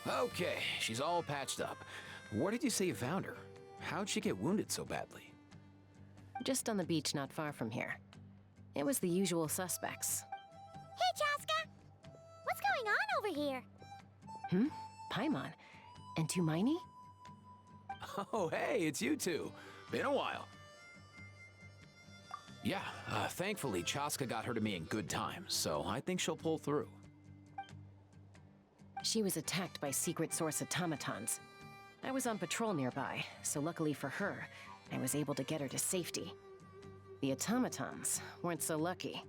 Okay, she's all patched up. Where did you say you found her? How'd she get wounded so badly? Just on the beach not far from here. It was the usual suspects. Hey, Chaska! What's going on over here? Paimon. And Tumaini? Oh, hey, it's you two. Been a while. Yeah, thankfully Chaska got her to me in good time, so I think she'll pull through. She was attacked by secret source automatons. I was on patrol nearby, so luckily for her, I was able to get her to safety. The automatons weren't so lucky.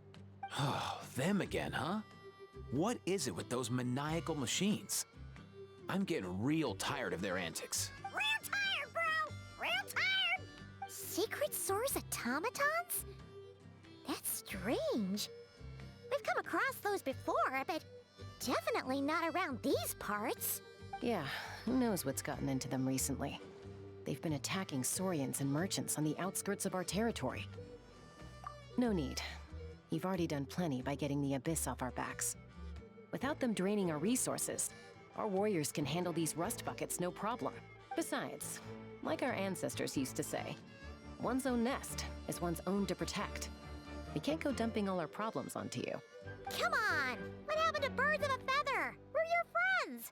Oh, them again, huh? What is it with those maniacal machines? I'm getting real tired of their antics. Real tired, bro! Real tired! Secret source automatons? That's strange. We've come across those before, but definitely not around these parts. Yeah, who knows what's gotten into them recently. They've been attacking Saurians and merchants on the outskirts of our territory. No need. You've already done plenty by getting the Abyss off our backs. Without them draining our resources, our warriors can handle these rust buckets no problem. Besides, like our ancestors used to say, one's own nest is one's own to protect. We can't go dumping all our problems onto you. Come on! What happened to birds of a feather? We're your friends!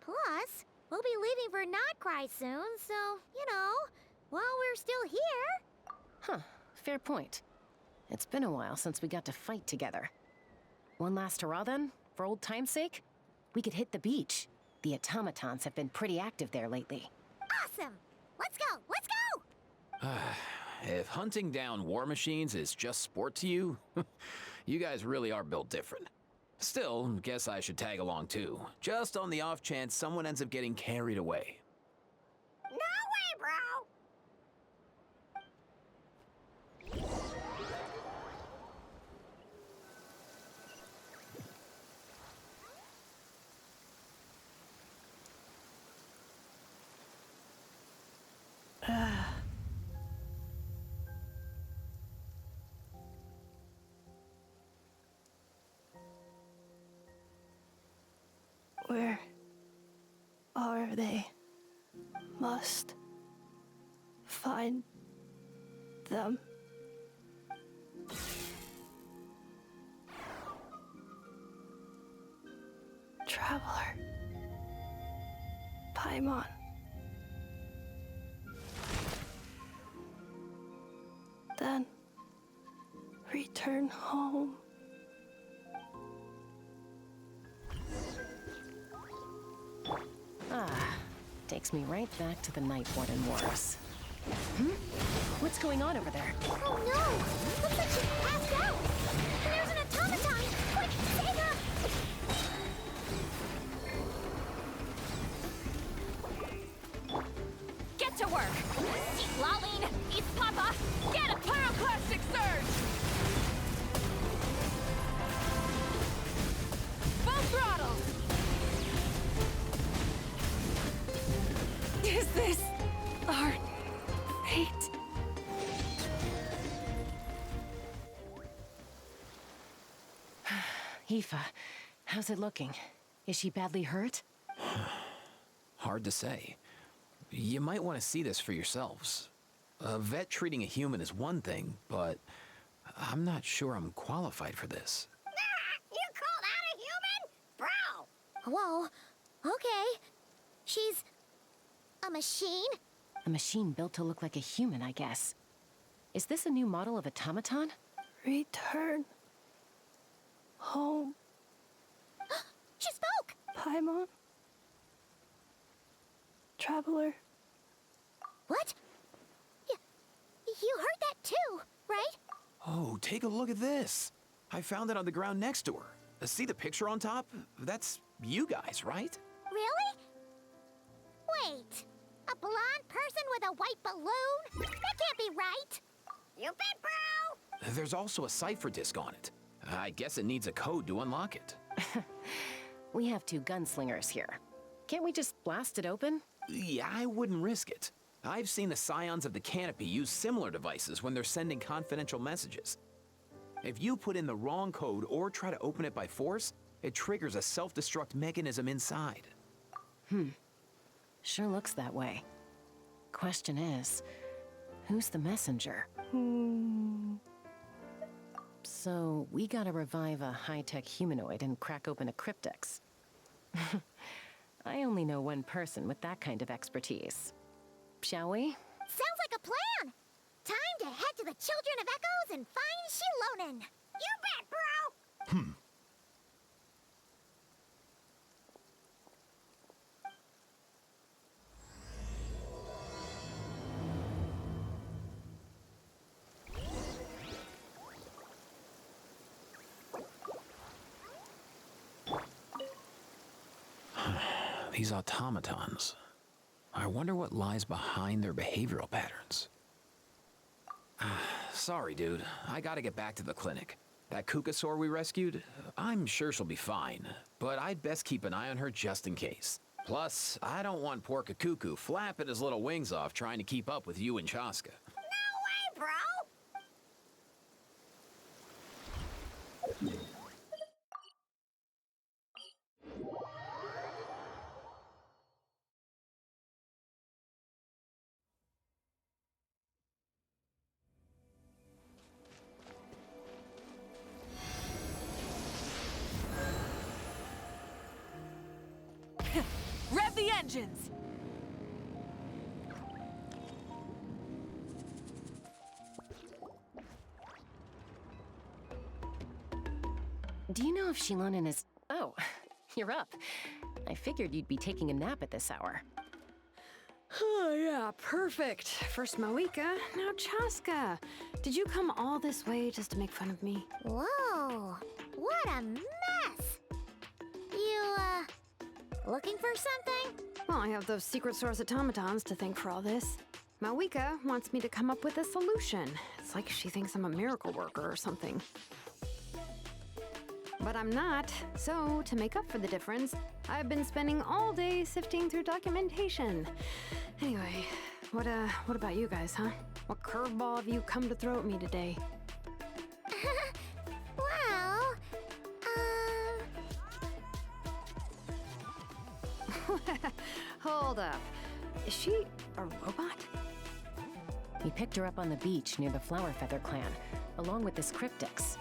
Plus, we'll be leaving for Notcry soon, so, while we're still here... Huh, fair point. It's been a while since we got to fight together. One last hurrah then, for old time's sake? We could hit the beach. The automatons have been pretty active there lately. Awesome! Let's go! Let's go! If hunting down war machines is just sport to you, you guys really are built different. Still, guess I should tag along too, just on the off chance someone ends up getting carried away. No way, bro! Where are they? Must find them. Traveler. Paimon. Then return home. Takes me right back to the Night Warden Wars. What's going on over there? Oh no! Looks like she passed out! And there's an automaton! Quick, save her! Get to work! Eat Laline! Eat Papa! Get a pyroclastic surge! Full throttle! Is this our fate? Aoife, how's it looking? Is she badly hurt? Hard to say. You might want to see this for yourselves. A vet treating a human is one thing, but I'm not sure I'm qualified for this. You call that a human? Bro! Whoa, okay. She's... a machine? A machine built to look like a human, I guess. Is this a new model of automaton? Return home. She spoke! Paimon. Traveler. What? You heard that too, right? Oh, take a look at this. I found it on the ground next to her. See the picture on top? That's you guys, right? Really? Wait, a blonde person with a white balloon? That can't be right. You bet, bro! There's also a cipher disk on it. I guess it needs a code to unlock it. We have two gunslingers here. Can't we just blast it open? Yeah, I wouldn't risk it. I've seen the scions of the canopy use similar devices when they're sending confidential messages. If you put in the wrong code or try to open it by force, it triggers a self-destruct mechanism inside. Sure looks that way. Question is, who's the messenger? So, we gotta revive a high-tech humanoid and crack open a cryptex. I only know one person with that kind of expertise. Shall we? Sounds like a plan! Time to head to the Children of Echoes and find Shilonen! You bet, bro! These automatons. I wonder what lies behind their behavioral patterns. Sorry, dude. I gotta get back to the clinic. That Kukasaur we rescued, I'm sure she'll be fine, but I'd best keep an eye on her just in case. Plus, I don't want poor Kakuku flapping his little wings off trying to keep up with you and Chaska. No way, bro! Rev the engines! Do you know if Shilonen is... Oh, you're up. I figured you'd be taking a nap at this hour. Oh, yeah, perfect. First Moika, now Chaska. Did you come all this way just to make fun of me? Whoa, what a mess! You, looking for something? Well, I have those secret source automatons to thank for all this. Moika wants me to come up with a solution. It's like she thinks I'm a miracle worker or something. But I'm not, so to make up for the difference, I've been spending all day sifting through documentation. Anyway, what about you guys, huh? What curveball have you come to throw at me today? Well, Hold up. Is she a robot? We picked her up on the beach near the Flower Feather clan, along with this cryptex.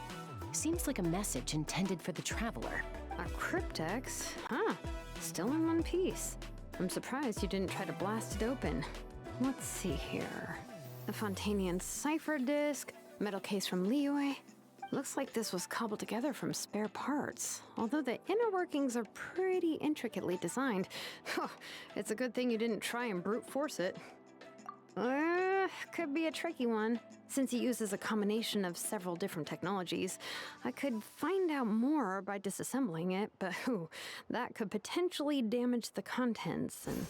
Seems like a message intended for the Traveler. A cryptex? Huh. Still in one piece. I'm surprised you didn't try to blast it open. Let's see here. The Fontanian cipher disk, metal case from Liyue. Looks like this was cobbled together from spare parts, although the inner workings are pretty intricately designed. It's a good thing you didn't try and brute force it. Could be a tricky one. Since it uses a combination of several different technologies, I could find out more by disassembling it, but that could potentially damage the contents, and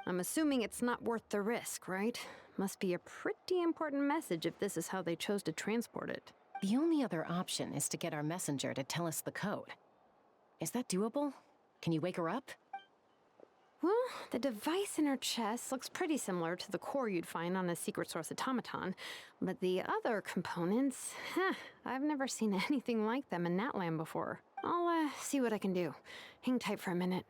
I'm assuming it's not worth the risk, right? Must be a pretty important message if this is how they chose to transport it. The only other option is to get our messenger to tell us the code. Is that doable? Can you wake her up? Well, the device in her chest looks pretty similar to the core you'd find on a secret source automaton, but the other components, I've never seen anything like them in Natlan before. I'll see what I can do. Hang tight for a minute.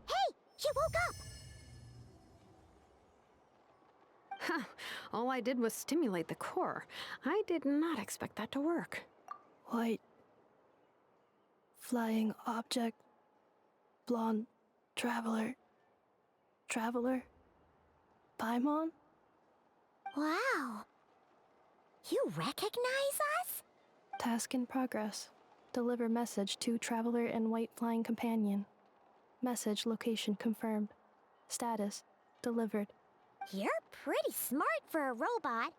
Hey, she woke up! All I did was stimulate the core. I did not expect that to work. White. Flying object. Blonde. Traveler. Traveler. Paimon? Wow. You recognize us? Task in progress. Deliver message to Traveler and White Flying Companion. Message location confirmed. Status delivered. You're pretty smart for a robot.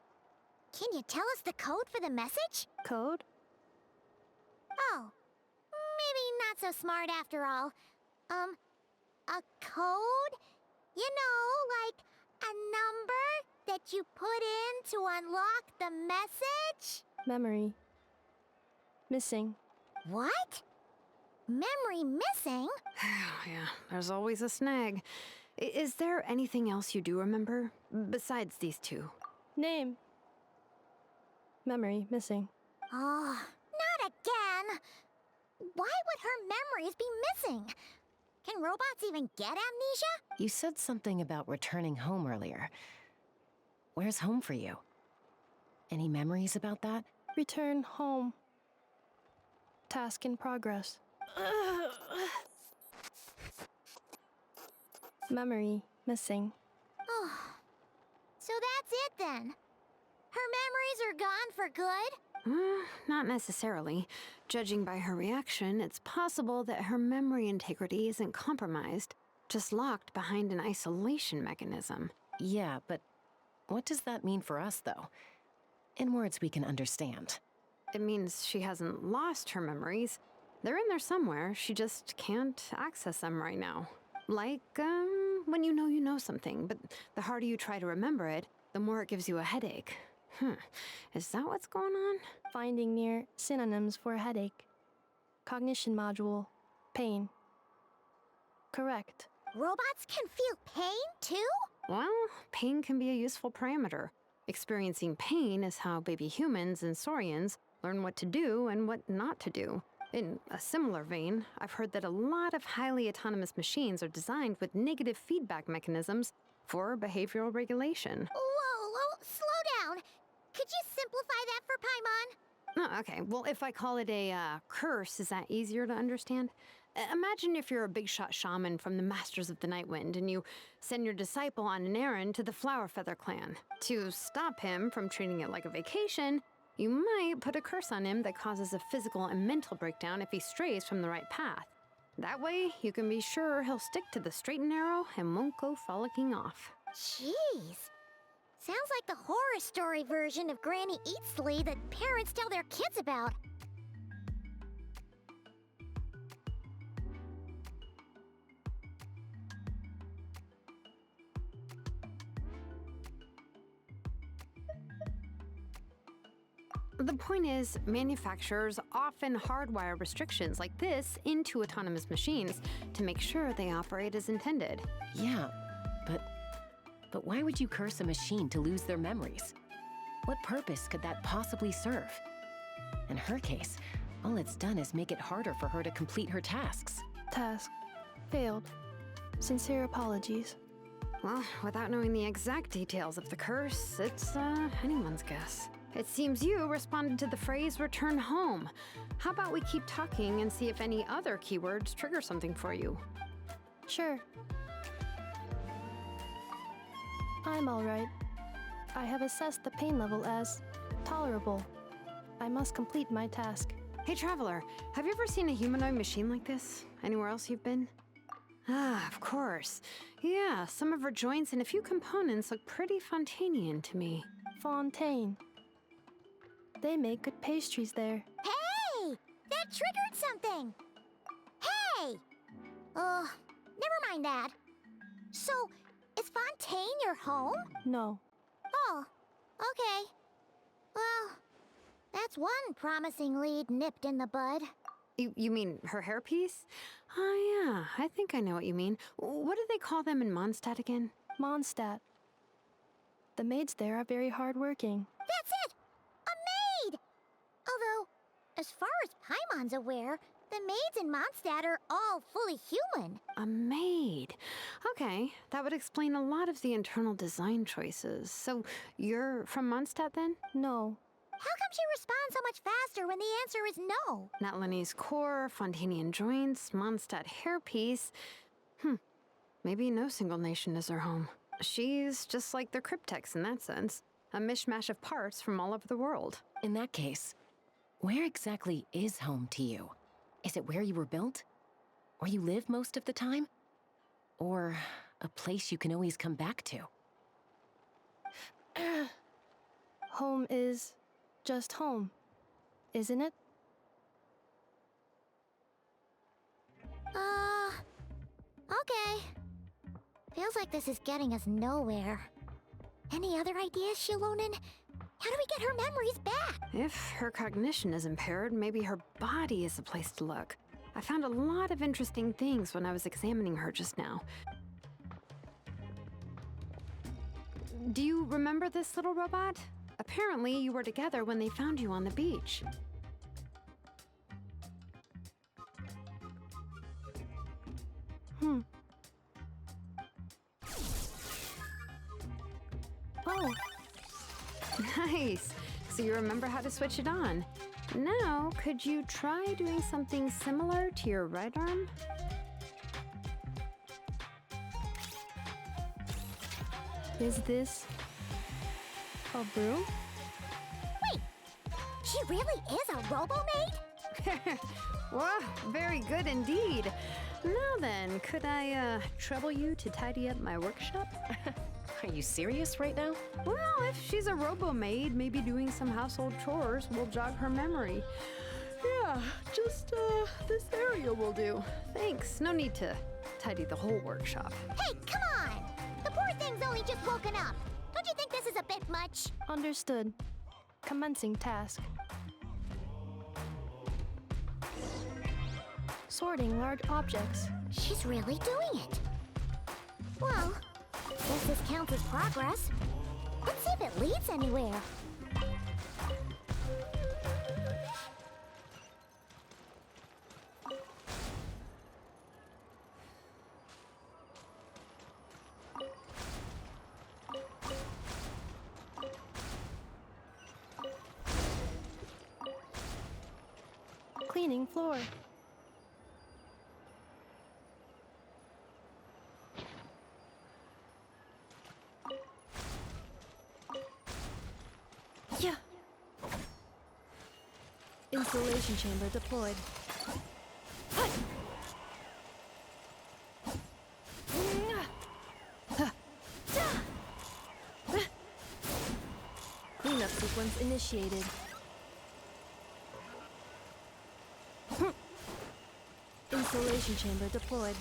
Can you tell us the code for the message? Code? Oh, maybe not so smart after all. A code? You know, like a number that you put in to unlock the message? Memory. Missing. What? Memory missing? Yeah, there's always a snag. Is there anything else you do remember, besides these two? Name. Memory missing. Oh, not again! Why would her memories be missing? Can robots even get amnesia? You said something about returning home earlier. Where's home for you? Any memories about that? Return home. Task in progress. Memory missing. Oh, so that's it then. Her memories are gone for good? Not necessarily. Judging by her reaction, it's possible that her memory integrity isn't compromised, just locked behind an isolation mechanism. Yeah, but what does that mean for us, though? In words we can understand. It means she hasn't lost her memories. They're in there somewhere, she just can't access them right now. Like, when you know something, but the harder you try to remember it, the more it gives you a headache. Is that what's going on? Finding near synonyms for headache. Cognition module. Pain. Correct. Robots can feel pain, too? Well, pain can be a useful parameter. Experiencing pain is how baby humans and saurians learn what to do and what not to do. In a similar vein, I've heard that a lot of highly autonomous machines are designed with negative feedback mechanisms for behavioral regulation. Whoa, slow down. Could you simplify that for Paimon? Oh, okay. Well, if I call it a curse, is that easier to understand? Imagine if you're a big shot shaman from the Masters of the Nightwind and you send your disciple on an errand to the Flowerfeather clan. To stop him from treating it like a vacation, you might put a curse on him that causes a physical and mental breakdown if he strays from the right path. That way, you can be sure he'll stick to the straight and narrow and won't go frolicking off. Jeez. Sounds like the horror story version of Granny Eatsley that parents tell their kids about. The point is, manufacturers often hardwire restrictions like this into autonomous machines to make sure they operate as intended. Yeah, but why would you curse a machine to lose their memories? What purpose could that possibly serve? In her case, all it's done is make it harder for her to complete her tasks. Task. Failed. Sincere apologies. Well, without knowing the exact details of the curse, it's anyone's guess. It seems you responded to the phrase return home. How about we keep talking and see if any other keywords trigger something for you? Sure. I'm alright. I have assessed the pain level as tolerable. I must complete my task. Hey, Traveler, have you ever seen a humanoid machine like this? Anywhere else you've been? Ah, of course. Yeah, some of her joints and a few components look pretty Fontanian to me. Fontaine. They make good pastries there. Hey! That triggered something! Hey! Never mind that. So, is Fontaine your home? No. Oh, okay. Well, that's one promising lead nipped in the bud. You mean her hairpiece? Oh yeah, I think I know what you mean. What do they call them in Mondstadt again? Mondstadt. The maids there are very hardworking. That's it! A maid! Although, as far as Paimon's aware, the maids in Mondstadt are all fully human. A maid. Okay, that would explain a lot of the internal design choices. So, you're from Mondstadt then? No. How come she responds so much faster when the answer is no? Natlanese core, Fontanian joints, Mondstadt hairpiece. Maybe no single nation is her home. She's just like the Cryptex in that sense. A mishmash of parts from all over the world. In that case, where exactly is home to you? Is it where you were built? Where you live most of the time? Or a place you can always come back to? Home is just home, isn't it? Okay. Feels like this is getting us nowhere. Any other ideas, Shilonen? How do we get her memories back? If her cognition is impaired, maybe her body is the place to look. I found a lot of interesting things when I was examining her just now. Do you remember this little robot? Apparently, you were together when they found you on the beach. Oh, Nice. So you remember how to switch it on. Now, could you try doing something similar to your right arm? is this a broom? Wait, she really is a robo-maid? Wow, very good indeed. Now then, could I trouble you to tidy up my workshop? Are you serious right now? Well, if she's a robo-maid, maybe doing some household chores will jog her memory. Yeah, just this area will do. Thanks, no need to tidy the whole workshop. Hey, come on! The poor thing's only just woken up. Don't you think this is a bit much? Understood. Commencing task. Sorting large objects. She's really doing it. Well, guess this counts as progress. Let's see if it leads anywhere. Cleaning floor. Yeah. Installation chamber deployed. Cleanup sequence initiated. Installation chamber deployed.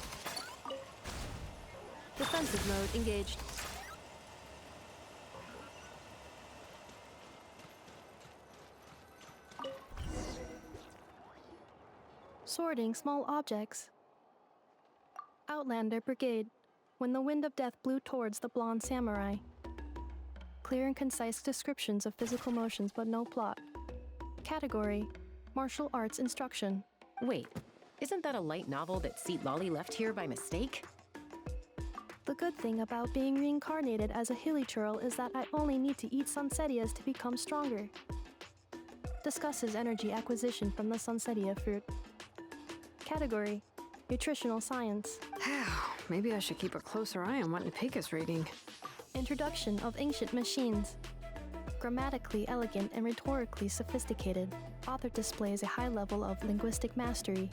Defensive mode engaged. Sorting small objects. Outlander Brigade. When the wind of death blew towards the blonde samurai. Clear and concise descriptions of physical motions but no plot. Category: Martial Arts Instruction. Wait, isn't that a light novel that Seat Lolly left here by mistake? The good thing about being reincarnated as a hilly churl is that I only need to eat sunsettias to become stronger. Discusses energy acquisition from the sunsettia fruit. Category: Nutritional Science. Maybe I should keep a closer eye on what Nipika's reading. Introduction of Ancient Machines. Grammatically elegant and rhetorically sophisticated, author displays a high level of linguistic mastery.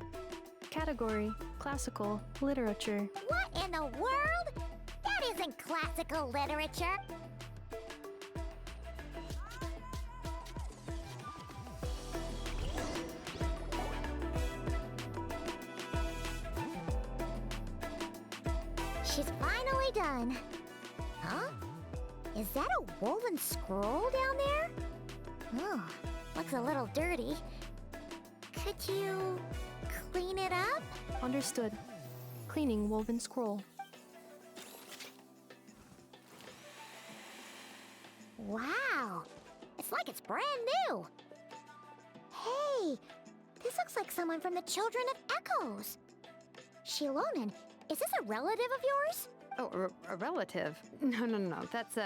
Category: Classical Literature. What in the world? That isn't classical literature. She's finally done. Huh? Is that a woven scroll down there? Oh, looks a little dirty. Could you clean it up? Understood. Cleaning woven scroll. Wow, it's like it's brand new. Hey, this looks like someone from the Children of Echoes. Shilonen, is this a relative of yours? Oh, a relative? No. That's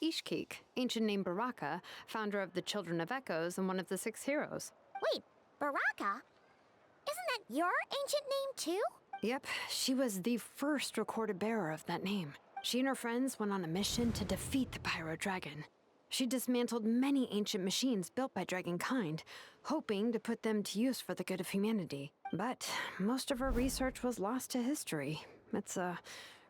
Ishkik, ancient name Baraka, founder of the Children of Echoes and one of the 6 heroes. Wait, Baraka? Isn't that your ancient name too? Yep, she was the first recorded bearer of that name. She and her friends went on a mission to defeat the Pyro Dragon. She dismantled many ancient machines built by Dragonkind, hoping to put them to use for the good of humanity. But most of her research was lost to history. It's a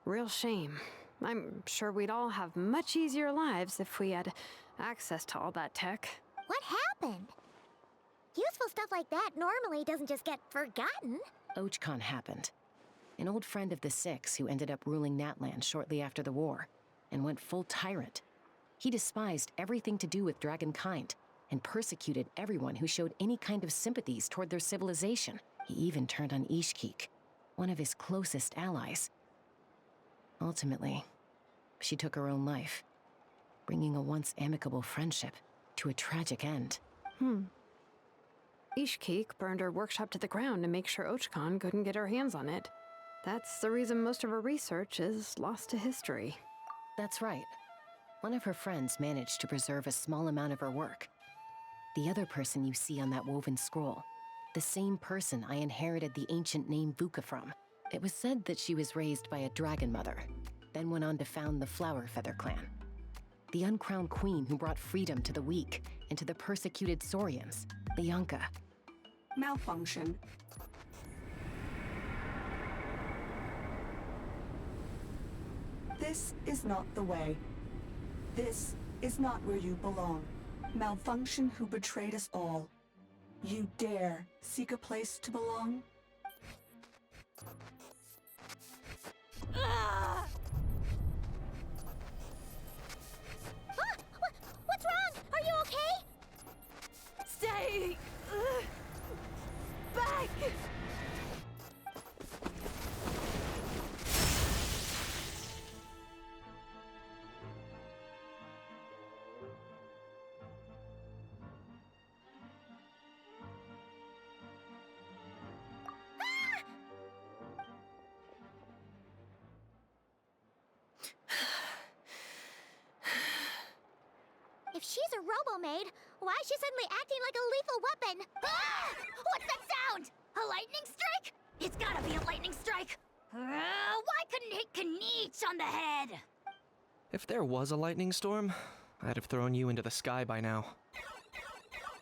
real shame. I'm sure we'd all have much easier lives if we had access to all that tech. What happened? Useful stuff like that normally doesn't just get forgotten. Ochcon happened. An old friend of the 6 who ended up ruling Natland shortly after the war, and went full tyrant. He despised everything to do with Dragonkind, and persecuted everyone who showed any kind of sympathies toward their civilization. He even turned on Ishkik, one of his closest allies. Ultimately, she took her own life. bringing a once amicable friendship to a tragic end. Ishkeek burned her workshop to the ground to make sure Ochkon couldn't get her hands on it. That's the reason most of her research is lost to history. That's right. One of her friends managed to preserve a small amount of her work. The other person you see on that woven scroll, the same person I inherited the ancient name Vuka from. It was said that she was raised by a dragon mother, then went on to found the Flower Feather clan. The uncrowned queen who brought freedom to the weak and to the persecuted Saurians, Lianka. Malfunction. This is not the way. This is not where you belong. Malfunction who betrayed us all. You dare seek a place to belong? What's wrong? Are you okay? Stay back! If she's a robo-maid, why is she suddenly acting like a lethal weapon? Ah! What's that sound? A lightning strike? It's gotta be a lightning strike. Why couldn't it hit Kniech on the head? If there was a lightning storm, I'd have thrown you into the sky by now.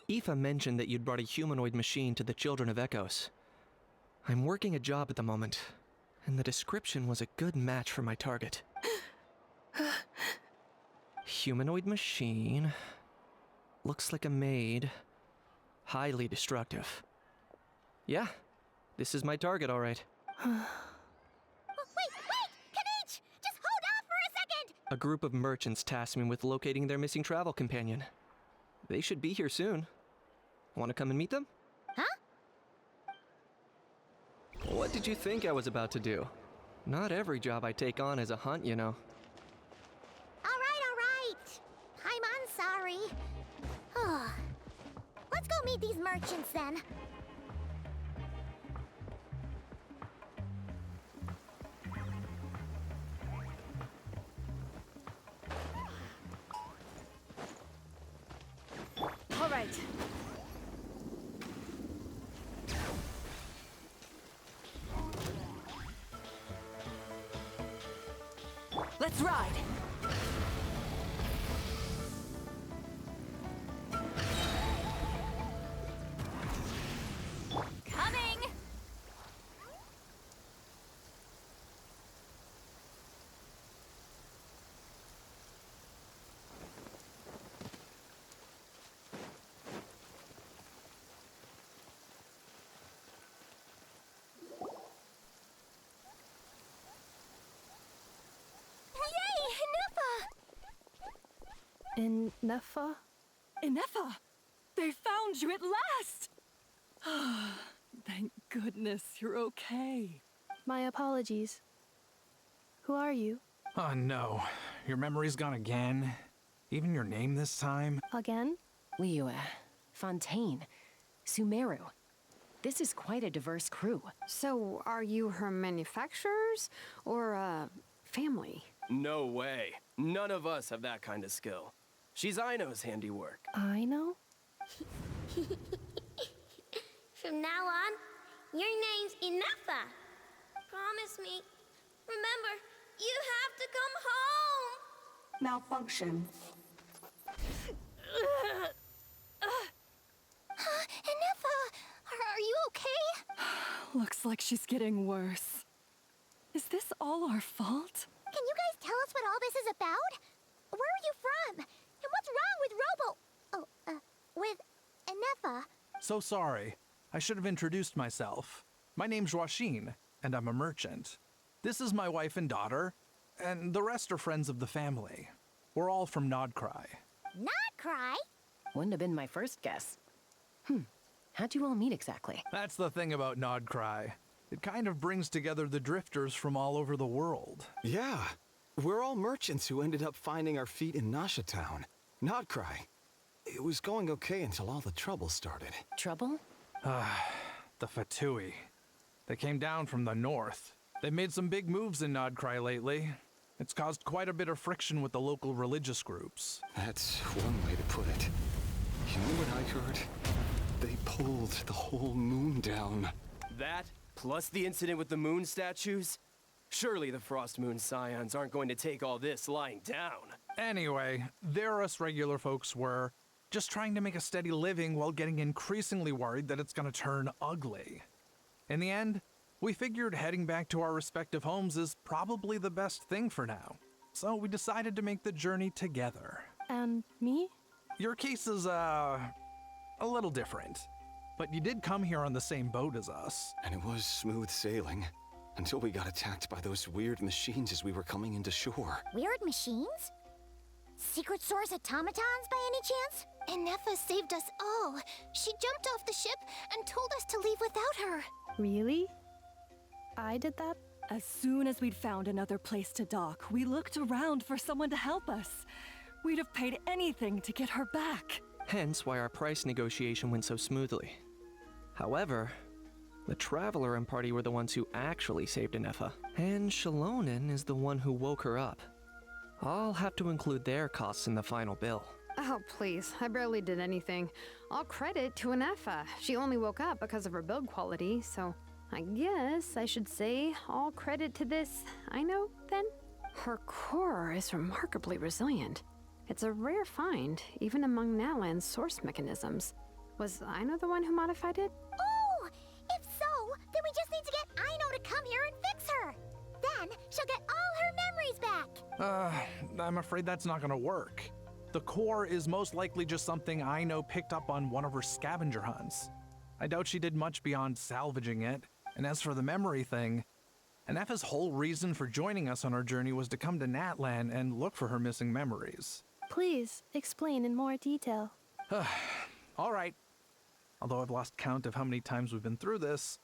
Ineffa mentioned that you'd brought a humanoid machine to the Children of Echoes. I'm working a job at the moment, and the description was a good match for my target. Humanoid machine. Looks like a maid. Highly destructive. Yeah, this is my target, all right. Wait! Kniech! Just hold off for a second! A group of merchants tasked me with locating their missing travel companion. They should be here soon. Want to come and meet them? Huh? What did you think I was about to do? Not every job I take on is a hunt, you know. All right. I'm sorry. Let's go meet these merchants then. All right. Let's ride. Coming. Yay, Ineffa! Ineffa? Ineffa, they found you at last. Thank goodness you're okay. My apologies. Who are you? Oh no, your memory's gone again? Even your name this time? Again? Liyue, Fontaine, Sumeru. This is quite a diverse crew. So, are you her manufacturers or family? No way. None of us have that kind of skill. She's Aino's handiwork. I know? From now on, your name's Ineffa. Promise me. Remember, you have to come home. Malfunction. Ineffa, are you okay? Looks like she's getting worse. Is this all our fault? Can you guys tell us what all this is about? Where are you from? And what's wrong with Ineffa? So sorry. I should have introduced myself. My name's Joachine, and I'm a merchant. This is my wife and daughter, and the rest are friends of the family. We're all from Nodcry. Not cry. Wouldn't have been my first guess. How'd you all meet exactly? That's the thing about Nodcry. It kind of brings together the drifters from all over the world. Yeah, We're all merchants who ended up finding our feet in Nasha Town. Nodcry. It was going okay until all the trouble started. Trouble? The Fatui. They came down from the north. They made some big moves in Nodcry lately. It's caused quite a bit of friction with the local religious groups. That's one way to put it. You know what I heard? They pulled the whole moon down. That, plus the incident with the moon statues? Surely the Frost Moon Scions aren't going to take all this lying down. Anyway, there us regular folks were just trying to make a steady living while getting increasingly worried that it's gonna turn ugly. In the end, we figured heading back to our respective homes is probably the best thing for now. So we decided to make the journey together. And me? Your case is, a little different. But you did come here on the same boat as us. And it was smooth sailing. Until we got attacked by those weird machines as we were coming into shore. Weird machines? Secret Source automatons by any chance? Ineffa saved us all. She jumped off the ship and told us to leave without her. Really? I did that? As soon as we'd found another place to dock, we looked around for someone to help us. We'd have paid anything to get her back. Hence why our price negotiation went so smoothly. However, the Traveler and party were the ones who actually saved Ineffa, and Shalonen is the one who woke her up. I'll have to include their costs in the final bill. Oh, please. I barely did anything. All credit to Ineffa. She only woke up because of her build quality, so I guess I should say all credit to this Ino, then? Her core is remarkably resilient. It's a rare find, even among Natlan's source mechanisms. Was Ino the one who modified it? Oh! If so, then we just need to get Ino to come here and fix her. Then she'll get all her memories back. I'm afraid that's not gonna work. The core is most likely just something Ino picked up on one of her scavenger hunts. I doubt she did much beyond salvaging it. And as for the memory thing, Ineffa's whole reason for joining us on our journey was to come to Natlan and look for her missing memories. Please, explain in more detail. All right. Although I've lost count of how many times we've been through this,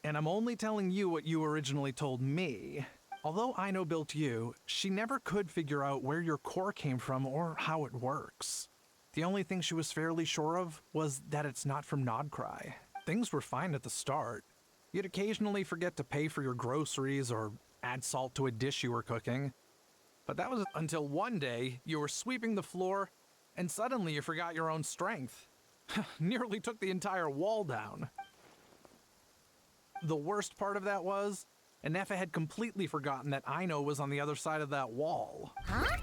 and I'm only telling you what you originally told me. Although Ino built you, she never could figure out where your core came from or how it works. The only thing she was fairly sure of was that it's not from Nodcry. Things were fine at the start. You'd occasionally forget to pay for your groceries or add salt to a dish you were cooking. But that was until one day you were sweeping the floor and suddenly you forgot your own strength. Nearly took the entire wall down. The worst part of that was, Ineffa had completely forgotten that Ino was on the other side of that wall. Huh?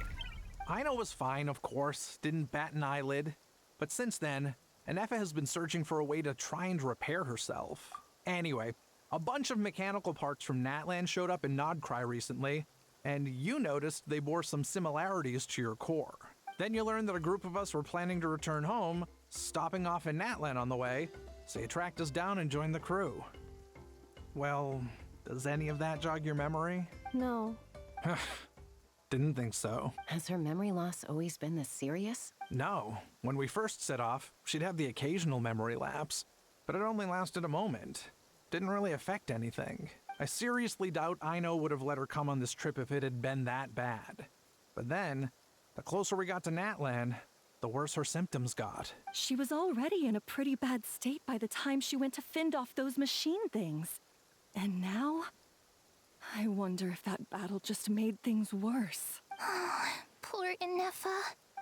Ino was fine, of course, didn't bat an eyelid. But since then, Ineffa has been searching for a way to try and repair herself. Anyway, a bunch of mechanical parts from Natlan showed up in Nodcry recently, and you noticed they bore some similarities to your core. Then you learned that a group of us were planning to return home, stopping off in Natlan on the way, so you tracked us down and joined the crew. Well, does any of that jog your memory? No. Didn't think so. Has her memory loss always been this serious? No. When we first set off, she'd have the occasional memory lapse, but it only lasted a moment. Didn't really affect anything. I seriously doubt Ino would have let her come on this trip if it had been that bad. But then, the closer we got to Natlan, the worse her symptoms got. She was already in a pretty bad state by the time she went to fend off those machine things. And now? I wonder if that battle just made things worse. Poor Ineffa.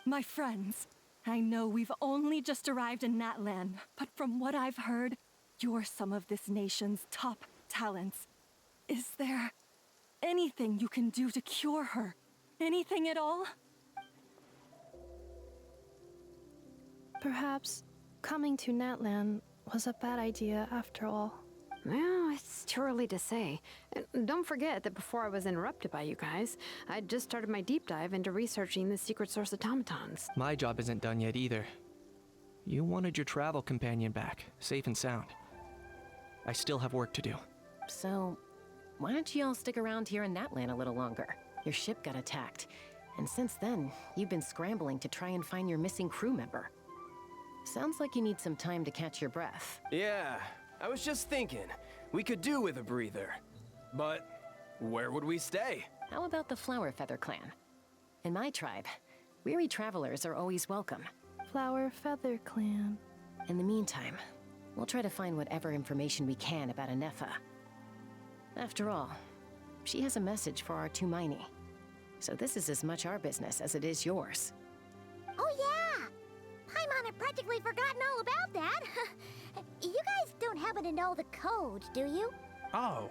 My friends, I know we've only just arrived in Natlan, but from what I've heard, you're some of this nation's top talents. Is there anything you can do to cure her? Anything at all? Perhaps coming to Natlan was a bad idea after all. Well, it's too early to say. And don't forget that before I was interrupted by you guys, I'd just started my deep dive into researching the secret source automatons. My job isn't done yet either. You wanted your travel companion back, safe and sound. I still have work to do. So, why don't you all stick around here in Natlan a little longer? Your ship got attacked, and since then, you've been scrambling to try and find your missing crew member. Sounds like you need some time to catch your breath. Yeah, I was just thinking, we could do with a breather. But where would we stay? How about the Flower Feather clan? In my tribe, weary travelers are always welcome. Flower Feather Clan. In the meantime, we'll try to find whatever information we can about Ineffa. After all, she has a message for our Tumaini. So this is as much our business as it is yours. Oh yeah! Paimon had practically forgotten all about that. You guys don't happen to know the code, do you? Oh,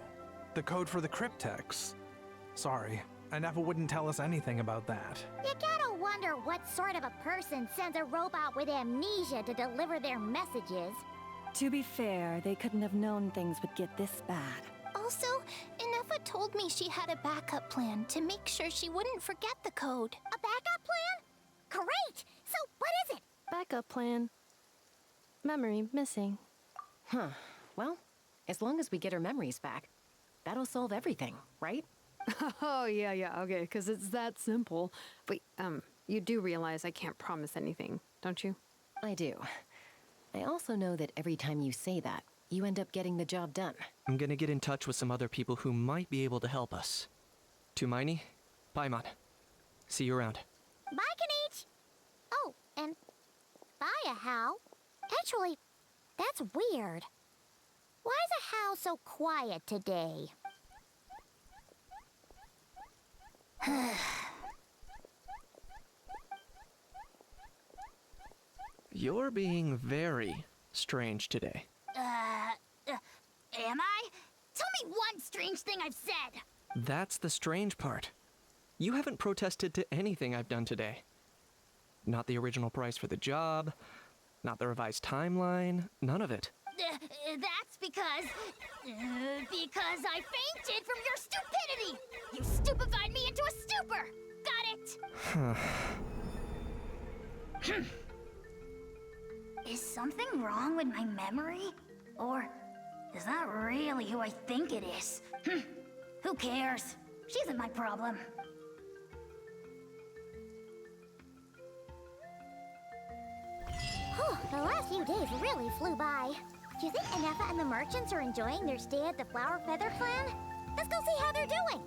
the code for the cryptex. Sorry, Ineffa wouldn't tell us anything about that. You gotta wonder what sort of a person sends a robot with amnesia to deliver their messages. To be fair, they couldn't have known things would get this bad. Also, Ineffa told me she had a backup plan to make sure she wouldn't forget the code. A backup plan? Great! So what is it? Backup plan. Memory missing. Huh. Well, as long as we get her memories back, that'll solve everything, right? Oh, yeah, okay, because it's that simple. Wait, you do realize I can't promise anything, don't you? I do. I also know that every time you say that, you end up getting the job done. I'm gonna get in touch with some other people who might be able to help us. Tumaini, Paimon. See you around. Bye, Kanich! Oh, and bye, Hao. Actually, that's weird. Why is Hao so quiet today? You're being very strange today. Am I? Tell me one strange thing I've said! That's the strange part. You haven't protested to anything I've done today. Not the original price for the job, not the revised timeline, none of it. That's because I fainted from your stupidity! You stupefied me into a stupor! Got it? Is something wrong with my memory? Or is that really who I think it is? Who cares? She isn't my problem. The last few days really flew by. Do you think Ineffa and the merchants are enjoying their stay at the Flower Feather clan? Let's go see how they're doing.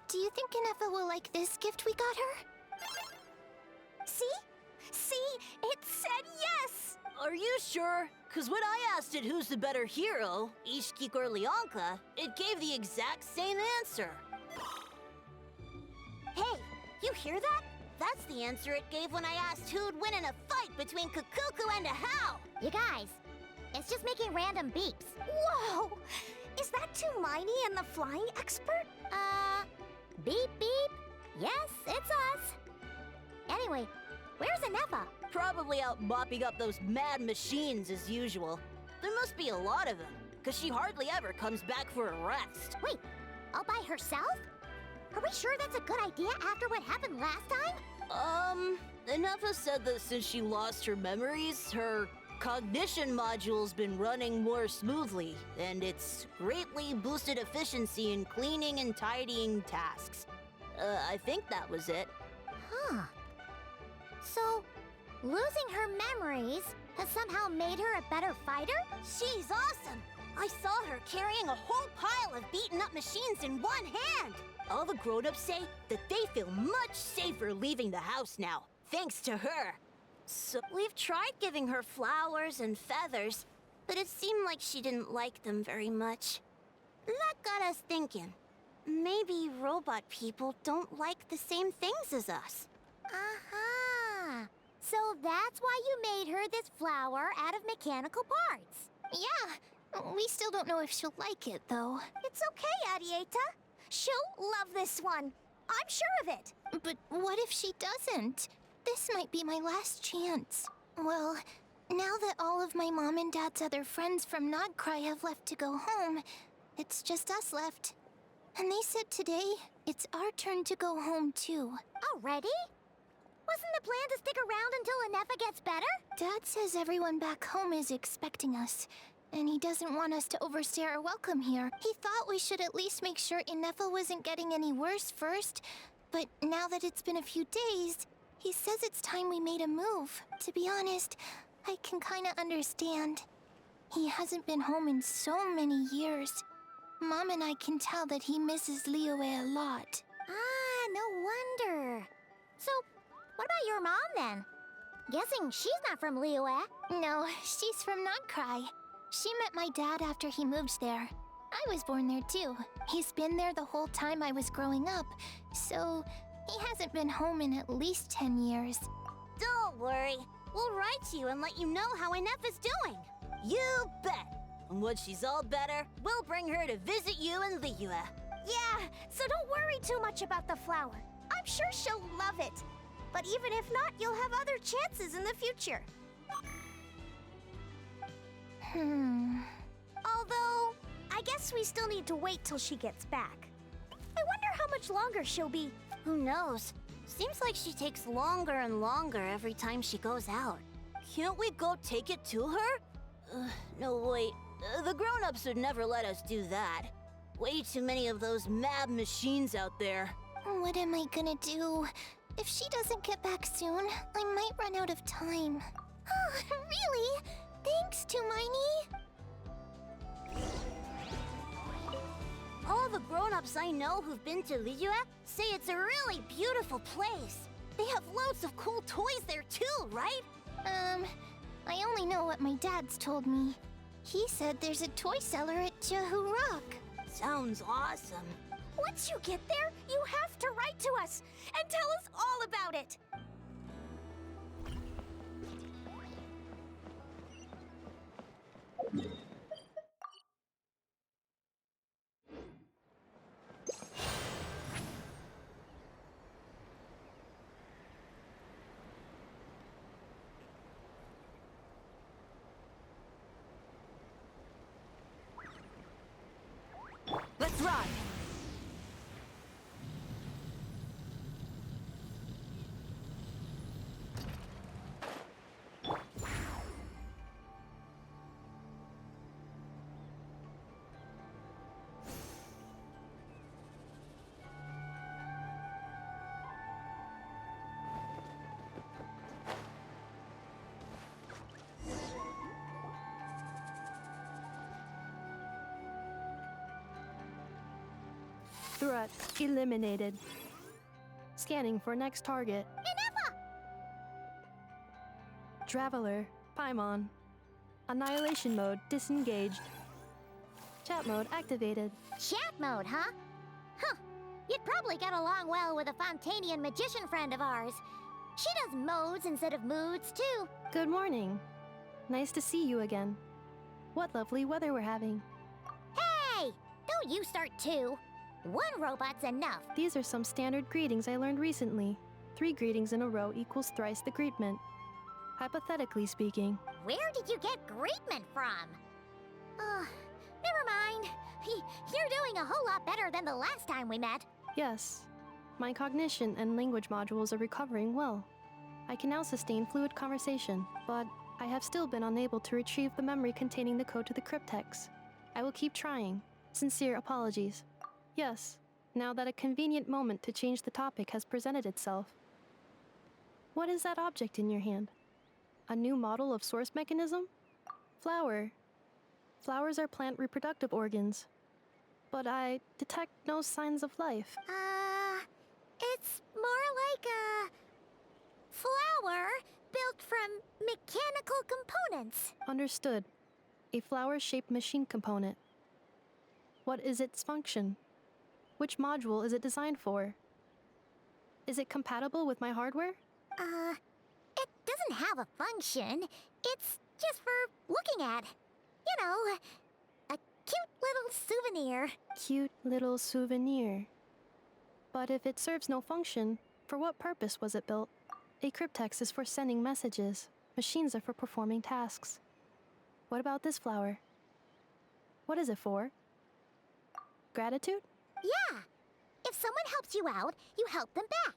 Do you think Ineffa will like this gift we got her? See? See? It said yes! Are you sure? Cause when I asked it who's the better hero, Ishkik or Leonka, it gave the exact same answer. Hey, you hear that? That's the answer it gave when I asked who'd win in a fight between Kukuku and a Hao. You guys, it's just making random beeps. Whoa! Is that Tumaini and the flying expert? Beep beep. Yes, it's us. Anyway, where's Ineffa? Probably out mopping up those mad machines as usual. There must be a lot of them, cause she hardly ever comes back for a rest. Wait, all by herself? Are we sure that's a good idea after what happened last time? Ineffa said that since she lost her memories, her cognition module's been running more smoothly, and it's greatly boosted efficiency in cleaning and tidying tasks. I think that was it. Huh. So, losing her memories has somehow made her a better fighter? She's awesome! I saw her carrying a whole pile of beaten up machines in one hand! All the grown-ups say that they feel much safer leaving the house now, thanks to her. So we've tried giving her flowers and feathers, but it seemed like she didn't like them very much. That got us thinking. Maybe robot people don't like the same things as us. Uh-huh. So that's why you made her this flower out of mechanical parts. Yeah, we still don't know if she'll like it, though. It's okay, Arieta. She'll love this one. I'm sure of it. But what if she doesn't? This might be my last chance. Well, now that all of my mom and dad's other friends from Nodcry have left to go home, it's just us left. And they said today, it's our turn to go home too. Already? Wasn't the plan to stick around until Ineffa gets better? Dad says everyone back home is expecting us, and he doesn't want us to overstay our welcome here. He thought we should at least make sure Ineffa wasn't getting any worse first, but now that it's been a few days, he says it's time we made a move. To be honest, I can kinda understand. He hasn't been home in so many years. Mom and I can tell that he misses Liyue a lot. Ah, no wonder. So, what about your mom then? Guessing she's not from Liyue. No, she's from Nagcry. She met my dad after he moved there. I was born there too. He's been there the whole time I was growing up, so he hasn't been home in at least 10 years. Don't worry. We'll write to you and let you know how Ineffa's doing. You bet. And when she's all better, we'll bring her to visit you in Liyue. Yeah, so don't worry too much about the flower. I'm sure she'll love it. But even if not, you'll have other chances in the future. Although, I guess we still need to wait till she gets back. I wonder how much longer she'll be. Who knows? Seems like she takes longer and longer every time she goes out. Can't we go take it to her? No, wait. The grown-ups would never let us do that. Way too many of those mad machines out there. What am I gonna do? If she doesn't get back soon, I might run out of time. Oh, really? Thanks, Tumini. All the grown-ups I know who've been to Liyue say it's a really beautiful place. They have loads of cool toys there too, right? I only know what my dad's told me. He said there's a toy seller at Jehu Rock. Sounds awesome. Once you get there, you have to write to us and tell us all about it. Let's ride! Threat eliminated. Scanning for next target. Ineffa! Traveler, Paimon. Annihilation mode disengaged. Chat mode activated. Chat mode, huh? Huh. You'd probably get along well with a Fontanian magician friend of ours. She does modes instead of moods, too. Good morning. Nice to see you again. What lovely weather we're having. Hey! Don't you start too. One robot's enough. These are some standard greetings I learned recently. 3 greetings in a row equals thrice the greetment. Hypothetically speaking. Where did you get greetment from? Never mind. You're doing a whole lot better than the last time we met. Yes. My cognition and language modules are recovering well. I can now sustain fluid conversation, but I have still been unable to retrieve the memory containing the code to the cryptex. I will keep trying. Sincere apologies. Yes, now that a convenient moment to change the topic has presented itself. What is that object in your hand? A new model of source mechanism? Flower. Flowers are plant reproductive organs. But I detect no signs of life. It's more like a flower built from mechanical components. Understood. A flower-shaped machine component. What is its function? Which module is it designed for? Is it compatible with my hardware? It doesn't have a function. It's just for looking at. You know, a cute little souvenir. Cute little souvenir. But if it serves no function, for what purpose was it built? A cryptex is for sending messages. Machines are for performing tasks. What about this flower? What is it for? Gratitude? Yeah. If someone helps you out, you help them back.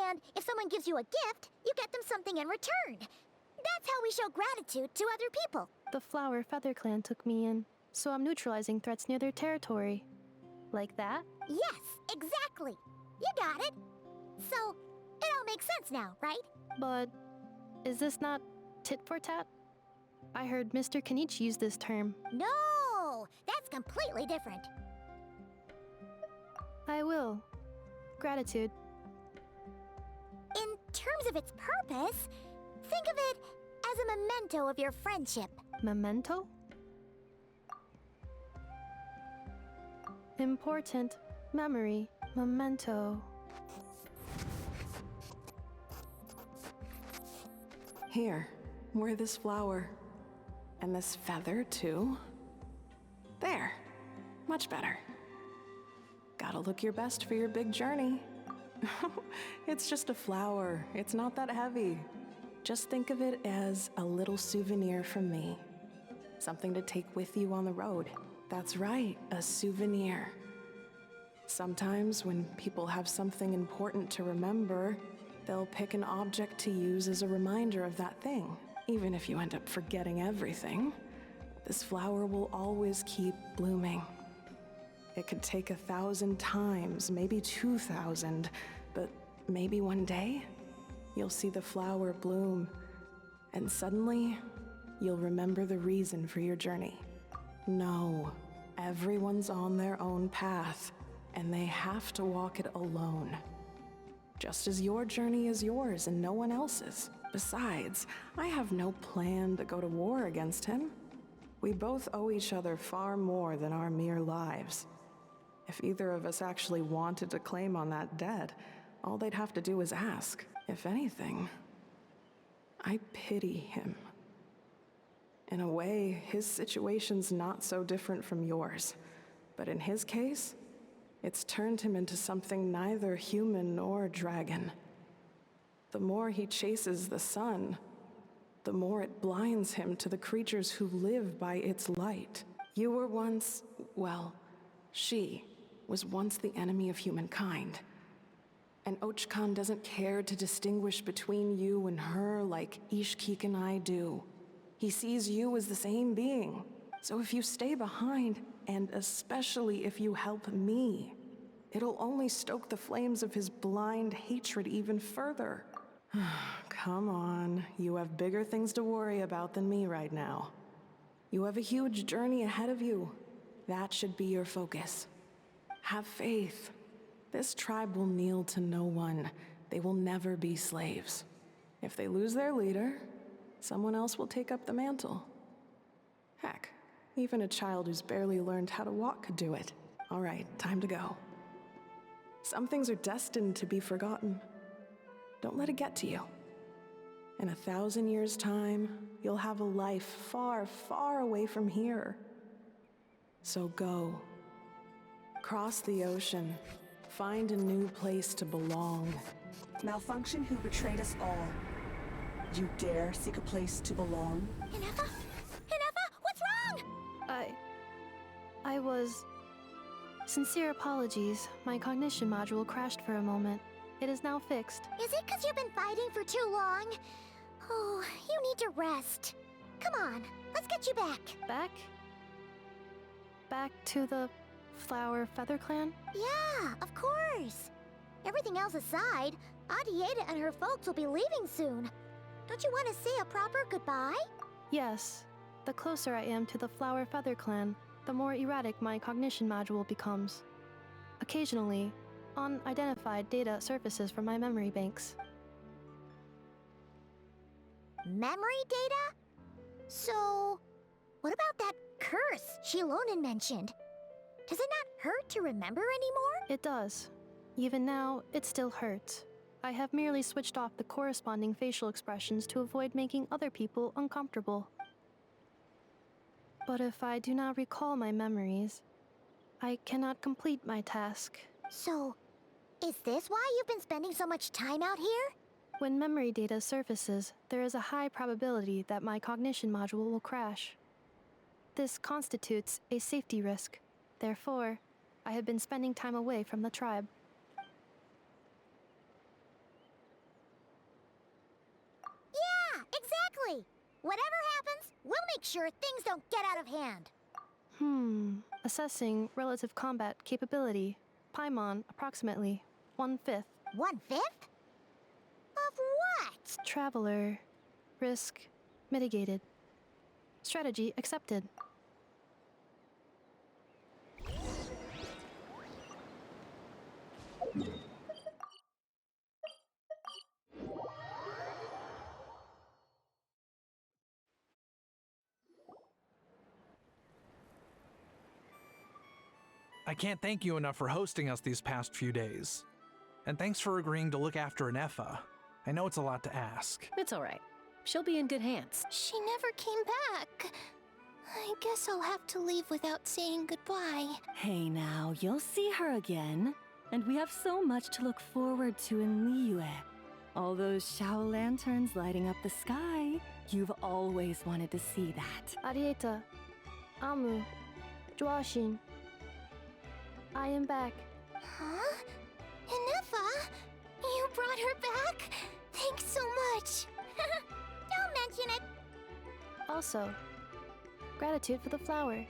And if someone gives you a gift, you get them something in return. That's how we show gratitude to other people. The Flower Feather Clan took me in, so I'm neutralizing threats near their territory. Like that? Yes, exactly. You got it. So, it all makes sense now, right? But is this not tit for tat? I heard Mr. Kenichi use this term. No, that's completely different. I will. Gratitude. In terms of its purpose, think of it as a memento of your friendship. Memento? Important memory. Memento. Here, wear this flower. And this feather, too. There. Much better. Gotta look your best for your big journey. It's just a flower. It's not that heavy. Just think of it as a little souvenir from me. Something to take with you on the road. That's right, a souvenir. Sometimes when people have something important to remember, they'll pick an object to use as a reminder of that thing. Even if you end up forgetting everything, this flower will always keep blooming. It could take 1,000 times, maybe 2,000, but maybe one day, you'll see the flower bloom, and suddenly, you'll remember the reason for your journey. No, everyone's on their own path, and they have to walk it alone. Just as your journey is yours and no one else's. Besides, I have no plan to go to war against him. We both owe each other far more than our mere lives. If either of us actually wanted to claim on that debt, all they'd have to do is ask. If anything, I pity him. In a way, his situation's not so different from yours. But in his case, it's turned him into something neither human nor dragon. The more he chases the sun, the more it blinds him to the creatures who live by its light. You were once, well, she was once the enemy of humankind. And Ochkan doesn't care to distinguish between you and her like Ishkik and I do. He sees you as the same being. So if you stay behind, and especially if you help me, it'll only stoke the flames of his blind hatred even further. Come on, you have bigger things to worry about than me right now. You have a huge journey ahead of you. That should be your focus. Have faith. This tribe will kneel to no one. They will never be slaves. If they lose their leader, someone else will take up the mantle. Heck, even a child who's barely learned how to walk could do it. All right, time to go. Some things are destined to be forgotten. Don't let it get to you. In 1,000 years' time, you'll have a life far, far away from here. So go. Cross the ocean. Find a new place to belong. Malfunction who betrayed us all. You dare seek a place to belong? Ineffa? Ineffa, what's wrong? I was... Sincere apologies. My cognition module crashed for a moment. It is now fixed. Is it because you've been fighting for too long? Oh, you need to rest. Come on, let's get you back. Back? Back to the Flower Feather Clan? Yeah, of course. Everything else aside, Adieta and her folks will be leaving soon. Don't you want to say a proper goodbye? Yes. The closer I am to the Flower Feather Clan, the more erratic my cognition module becomes. Occasionally, unidentified data surfaces from my memory banks. Memory data? So, what about that curse Shilonen mentioned? Does it not hurt to remember anymore? It does. Even now, it still hurts. I have merely switched off the corresponding facial expressions to avoid making other people uncomfortable. But if I do not recall my memories, I cannot complete my task. So, is this why you've been spending so much time out here? When memory data surfaces, there is a high probability that my cognition module will crash. This constitutes a safety risk. Therefore, I have been spending time away from the tribe. Exactly! Whatever happens, we'll make sure things don't get out of hand. Assessing relative combat capability. Paimon, approximately 1/5. 1/5? Of what? Traveler. Risk mitigated. Strategy accepted. I can't thank you enough for hosting us these past few days. And thanks for agreeing to look after Ineffa. I know it's a lot to ask. It's all right. She'll be in good hands. She never came back. I guess I'll have to leave without saying goodbye. Hey now, you'll see her again. And we have so much to look forward to in Liyue. All those Shao lanterns lighting up the sky. You've always wanted to see that. Arieta. Amu. Joashin. I am back. Huh? Ineffa? You brought her back? Thanks so much. Don't mention it. Also, gratitude for the flower.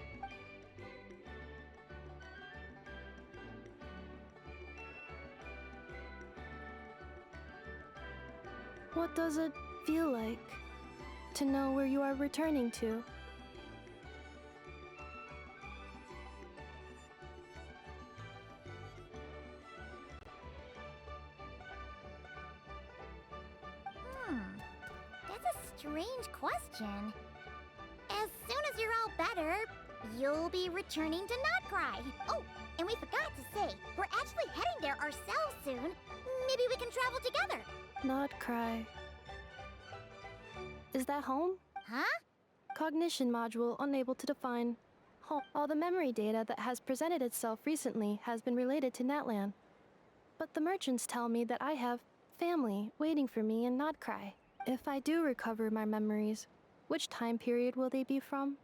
What does it feel like to know where you are returning to? That's a strange question. As soon as you're all better, you'll be returning to Notcry. Oh, and we forgot to say, we're actually heading there ourselves soon. Maybe we can travel together. Not cry. Is that home? Huh? Cognition module unable to define home. All the memory data that has presented itself recently has been related to Natlan. But the merchants tell me that I have family waiting for me in Notcry. If I do recover my memories, which time period will they be from?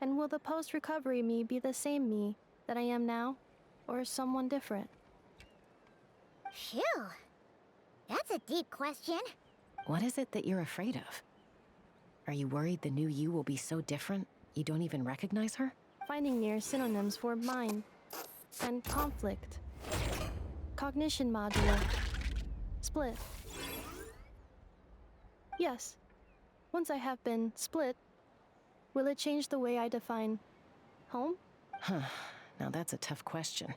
And will the post-recovery me be the same me that I am now, or someone different? Phew. That's a deep question. What is it that you're afraid of? Are you worried the new you will be so different you don't even recognize her? Finding near synonyms for mind and conflict. Cognition module. Split. Yes. Once I have been split, will it change the way I define home? Huh. Now that's a tough question.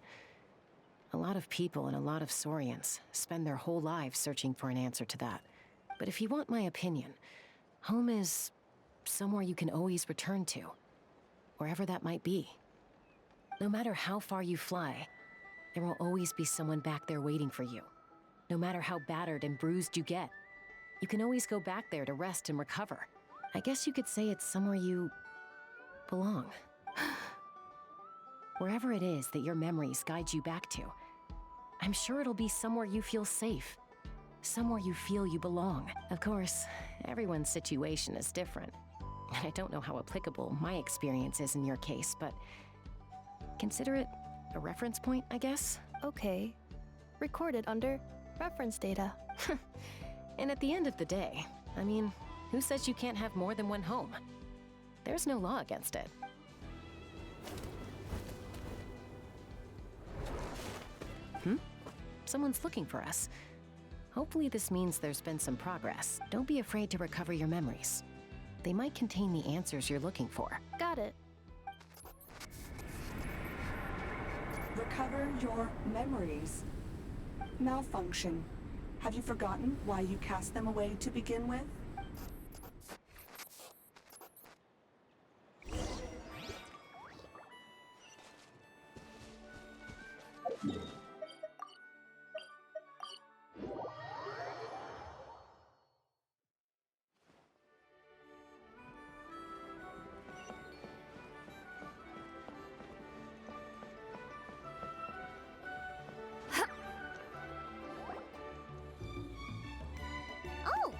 A lot of people and a lot of Saurians spend their whole lives searching for an answer to that. But if you want my opinion, home is somewhere you can always return to, wherever that might be. No matter how far you fly, there will always be someone back there waiting for you. No matter how battered and bruised you get, you can always go back there to rest and recover. I guess you could say it's somewhere you belong. Wherever it is that your memories guide you back to, I'm sure it'll be somewhere you feel safe. Somewhere you feel you belong. Of course, everyone's situation is different. And I don't know how applicable my experience is in your case, but consider it a reference point, I guess? Okay. Recorded under reference data. And at the end of the day, I mean, who says you can't have more than one home? There's no law against it. Someone's looking for us. Hopefully this means there's been some progress. Don't be afraid to recover your memories. They might contain the answers you're looking for. Got it. Recover your memories. Malfunction. Have you forgotten why you cast them away to begin with? Oh,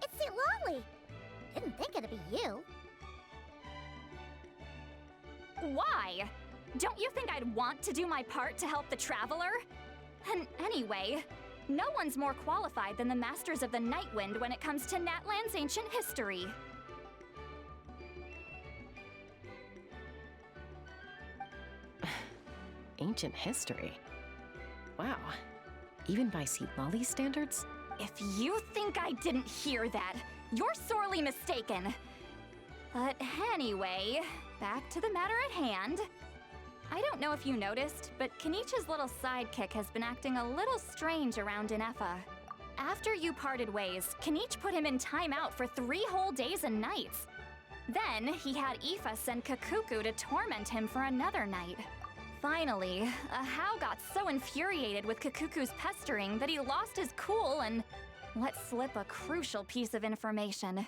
it's St. Lolly. Didn't think it'd be you. Why? Don't you think I'd want to do my part to help the Traveler? And anyway, No one's more qualified than the Masters of the Nightwind when it comes to Natlan's ancient history. Ancient history? Wow. Even by Seatlali standards? If you think I didn't hear that, you're sorely mistaken. But anyway, back to the matter at hand. I don't know if you noticed, but Kenichi's little sidekick has been acting a little strange around Ineffa. After you parted ways, Kenichi put him in timeout for 3 whole days and nights. Then he had Aoife send Kakuku to torment him for another night. Finally, Ahau got so infuriated with Kakuku's pestering that he lost his cool and let slip a crucial piece of information.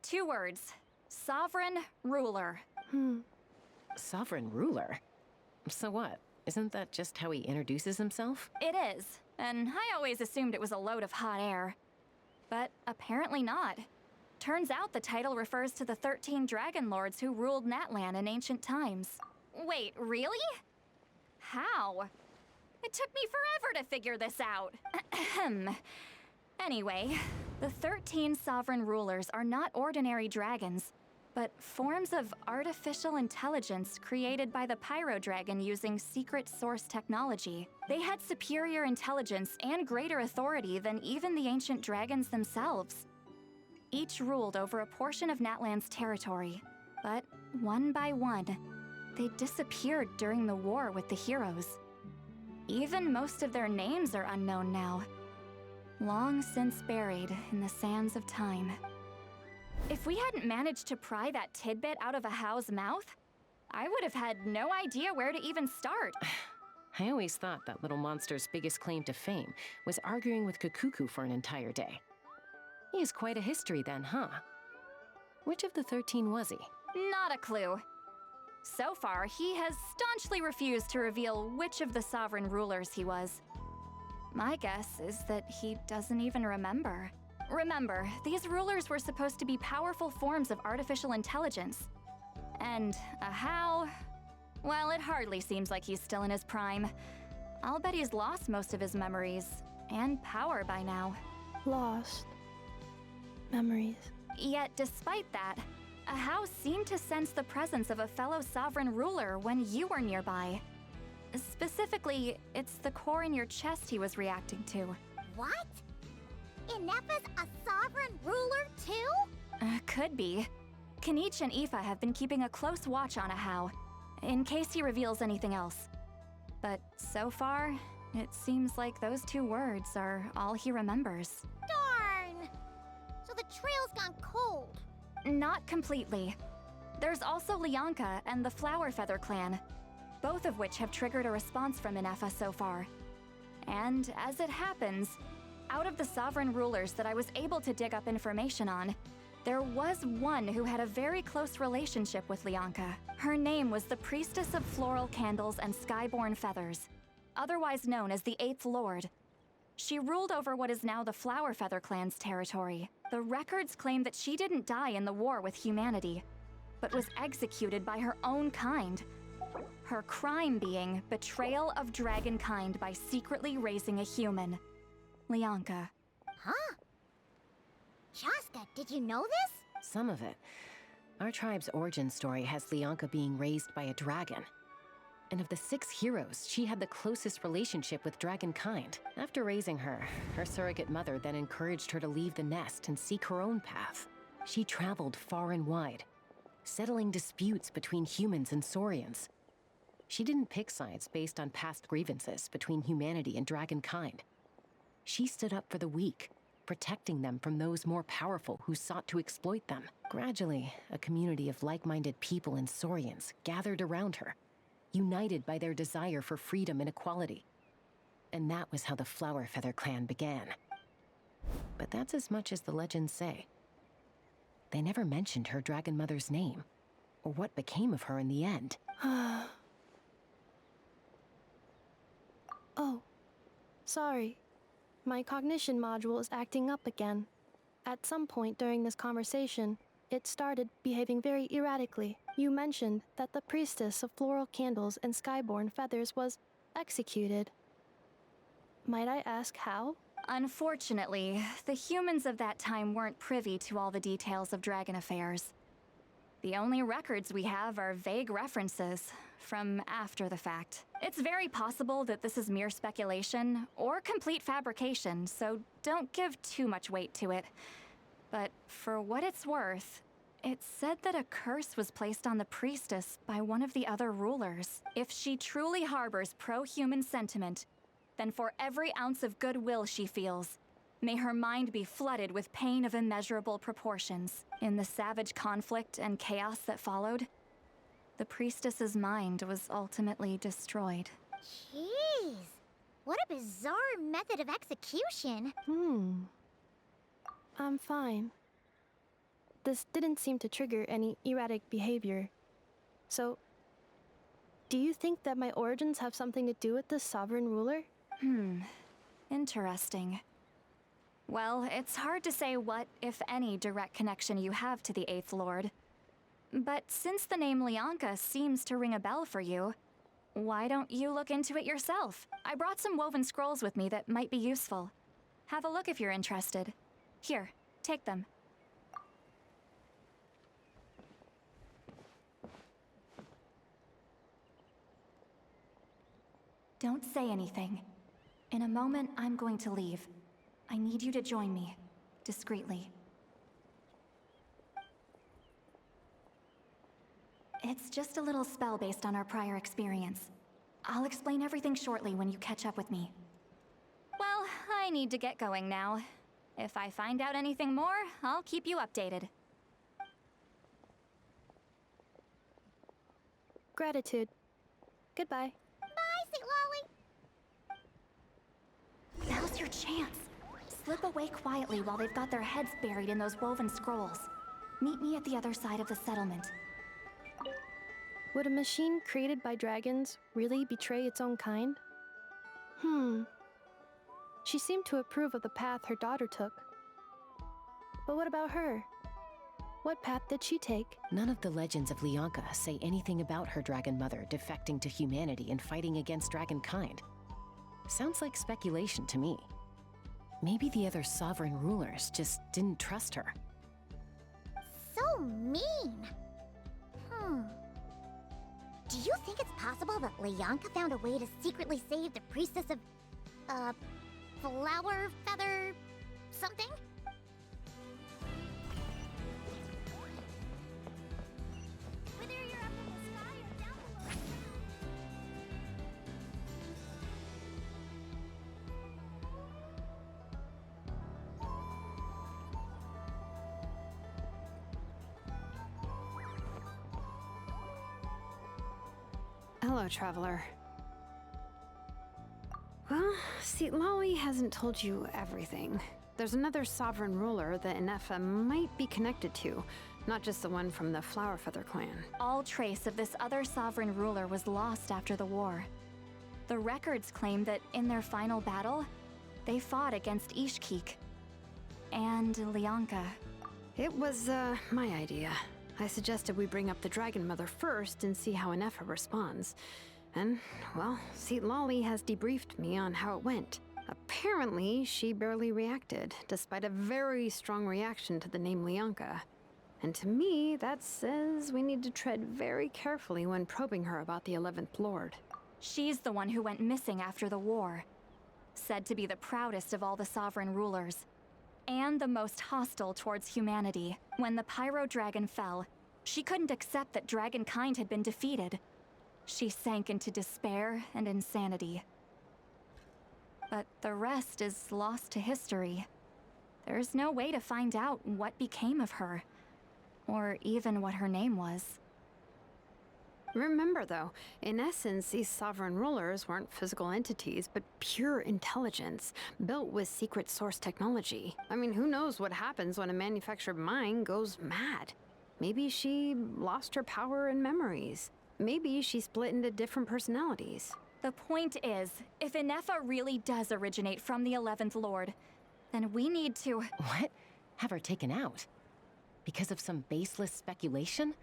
2 words. Sovereign Ruler. Sovereign ruler? So what? Isn't that just how he introduces himself? It is, and I always assumed it was a load of hot air. But apparently not. Turns out the title refers to the 13 dragon lords who ruled Natlan in ancient times. Wait, really? How? It took me forever to figure this out. Anyway, the 13 sovereign rulers are not ordinary dragons, but forms of artificial intelligence created by the Pyro Dragon using secret source technology. They had superior intelligence and greater authority than even the ancient dragons themselves. Each ruled over a portion of Natlan's territory, but one by one, they disappeared during the war with the heroes. Even most of their names are unknown now, long since buried in the sands of time. If we hadn't managed to pry that tidbit out of Ahau's mouth, I would have had no idea where to even start. I always thought that little monster's biggest claim to fame was arguing with Kakuku for an entire day. He has quite a history then, huh? Which of the 13 was he? Not a clue. So far, he has staunchly refused to reveal which of the sovereign rulers he was. My guess is that he doesn't even remember. Remember, these rulers were supposed to be powerful forms of artificial intelligence. And Ahau, well, it hardly seems like he's still in his prime. I'll bet he's lost most of his memories and power by now. Lost. Memories. Yet, despite that, Ahau seemed to sense the presence of a fellow sovereign ruler when you were nearby. Specifically, it's the core in your chest he was reacting to. What? Ineffa's a sovereign ruler too? Could be. Kenichi and Aoife have been keeping a close watch on Ahau, in case he reveals anything else. But so far, it seems like those 2 words are all he remembers. Darn! So the trail's gone cold. Not completely. There's also Lianka and the Flower Feather clan, both of which have triggered a response from Ineffa so far. And as it happens, out of the sovereign rulers that I was able to dig up information on, there was one who had a very close relationship with Lianka. Her name was the Priestess of Floral Candles and Skyborn Feathers, otherwise known as the 8th Lord. She ruled over what is now the Flower Feather clan's territory. The records claim that she didn't die in the war with humanity, but was executed by her own kind. Her crime being betrayal of dragonkind by secretly raising a human. Lianka. Huh? Shasta, did you know this? Some of it. Our tribe's origin story has Lianka being raised by a dragon. And of the 6 heroes, she had the closest relationship with dragonkind. After raising her, her surrogate mother then encouraged her to leave the nest and seek her own path. She traveled far and wide, settling disputes between humans and Saurians. She didn't pick sides based on past grievances between humanity and dragonkind. She stood up for the weak, protecting them from those more powerful who sought to exploit them. Gradually, a community of like-minded people and Saurians gathered around her, united by their desire for freedom and equality. And that was how the Flower Feather clan began. But that's as much as the legends say. They never mentioned her dragon mother's name, or what became of her in the end. Oh, sorry. My cognition module is acting up again. At some point during this conversation, it started behaving very erratically. You mentioned that the Priestess of Floral Candles and Skyborn Feathers was executed. Might I ask how? Unfortunately, the humans of that time weren't privy to all the details of dragon affairs. The only records we have are vague references from after the fact. It's very possible that this is mere speculation or complete fabrication, so don't give too much weight to it. But for what it's worth, it's said that a curse was placed on the priestess by one of the other rulers. If she truly harbors pro-human sentiment, then for every ounce of goodwill she feels, may her mind be flooded with pain of immeasurable proportions. In the savage conflict and chaos that followed, the priestess's mind was ultimately destroyed. Jeez. What a bizarre method of execution. I'm fine. This didn't seem to trigger any erratic behavior. So, do you think that my origins have something to do with this sovereign ruler? Interesting. Well, it's hard to say what, if any, direct connection you have to the Eighth Lord. But since the name Lianka seems to ring a bell for you, why don't you look into it yourself? I brought some woven scrolls with me that might be useful. Have a look if you're interested. Here, take them. Don't say anything. In a moment, I'm going to leave. I need you to join me, discreetly. It's just a little spell based on our prior experience. I'll explain everything shortly when you catch up with me. Well, I need to get going now. If I find out anything more, I'll keep you updated. Gratitude. Goodbye. Bye, Sweet Lolly. Now's your chance. Slip away quietly while they've got their heads buried in those woven scrolls. Meet me at the other side of the settlement. Would a machine created by dragons really betray its own kind? She seemed to approve of the path her daughter took. But what about her? What path did she take? None of the legends of Lianka say anything about her dragon mother defecting to humanity and fighting against dragonkind. Sounds like speculation to me. Maybe the other sovereign rulers just didn't trust her. So mean. Do you think it's possible that Lianka found a way to secretly save the priestess of, flower feather something? Whether you're up in the sky or down below. Hello, traveler. Well, see, Lolly hasn't told you everything. There's another sovereign ruler that Ineffa might be connected to, not just the one from the Flower Feather clan. All trace of this other sovereign ruler was lost after the war. The records claim that in their final battle, they fought against Ishkik and Lianka. It was, my idea. I suggested we bring up the Dragon Mother first and see how Ineffa responds. And, well, see, Lolly has debriefed me on how it went. Apparently, she barely reacted, despite a very strong reaction to the name Lianka. And to me, that says we need to tread very carefully when probing her about the 11th Lord. She's the one who went missing after the war. Said to be the proudest of all the sovereign rulers. And the most hostile towards humanity. When the Pyro Dragon fell, she couldn't accept that dragonkind had been defeated. She sank into despair and insanity. But the rest is lost to history. There's no way to find out what became of her, or even what her name was. Remember, though, in essence, these sovereign rulers weren't physical entities, but pure intelligence, built with secret source technology. I mean, who knows what happens when a manufactured mind goes mad? Maybe she lost her power and memories. Maybe she split into different personalities. The point is, if Ineffa really does originate from the 11th Lord, then we need to— What? Have her taken out? Because of some baseless speculation?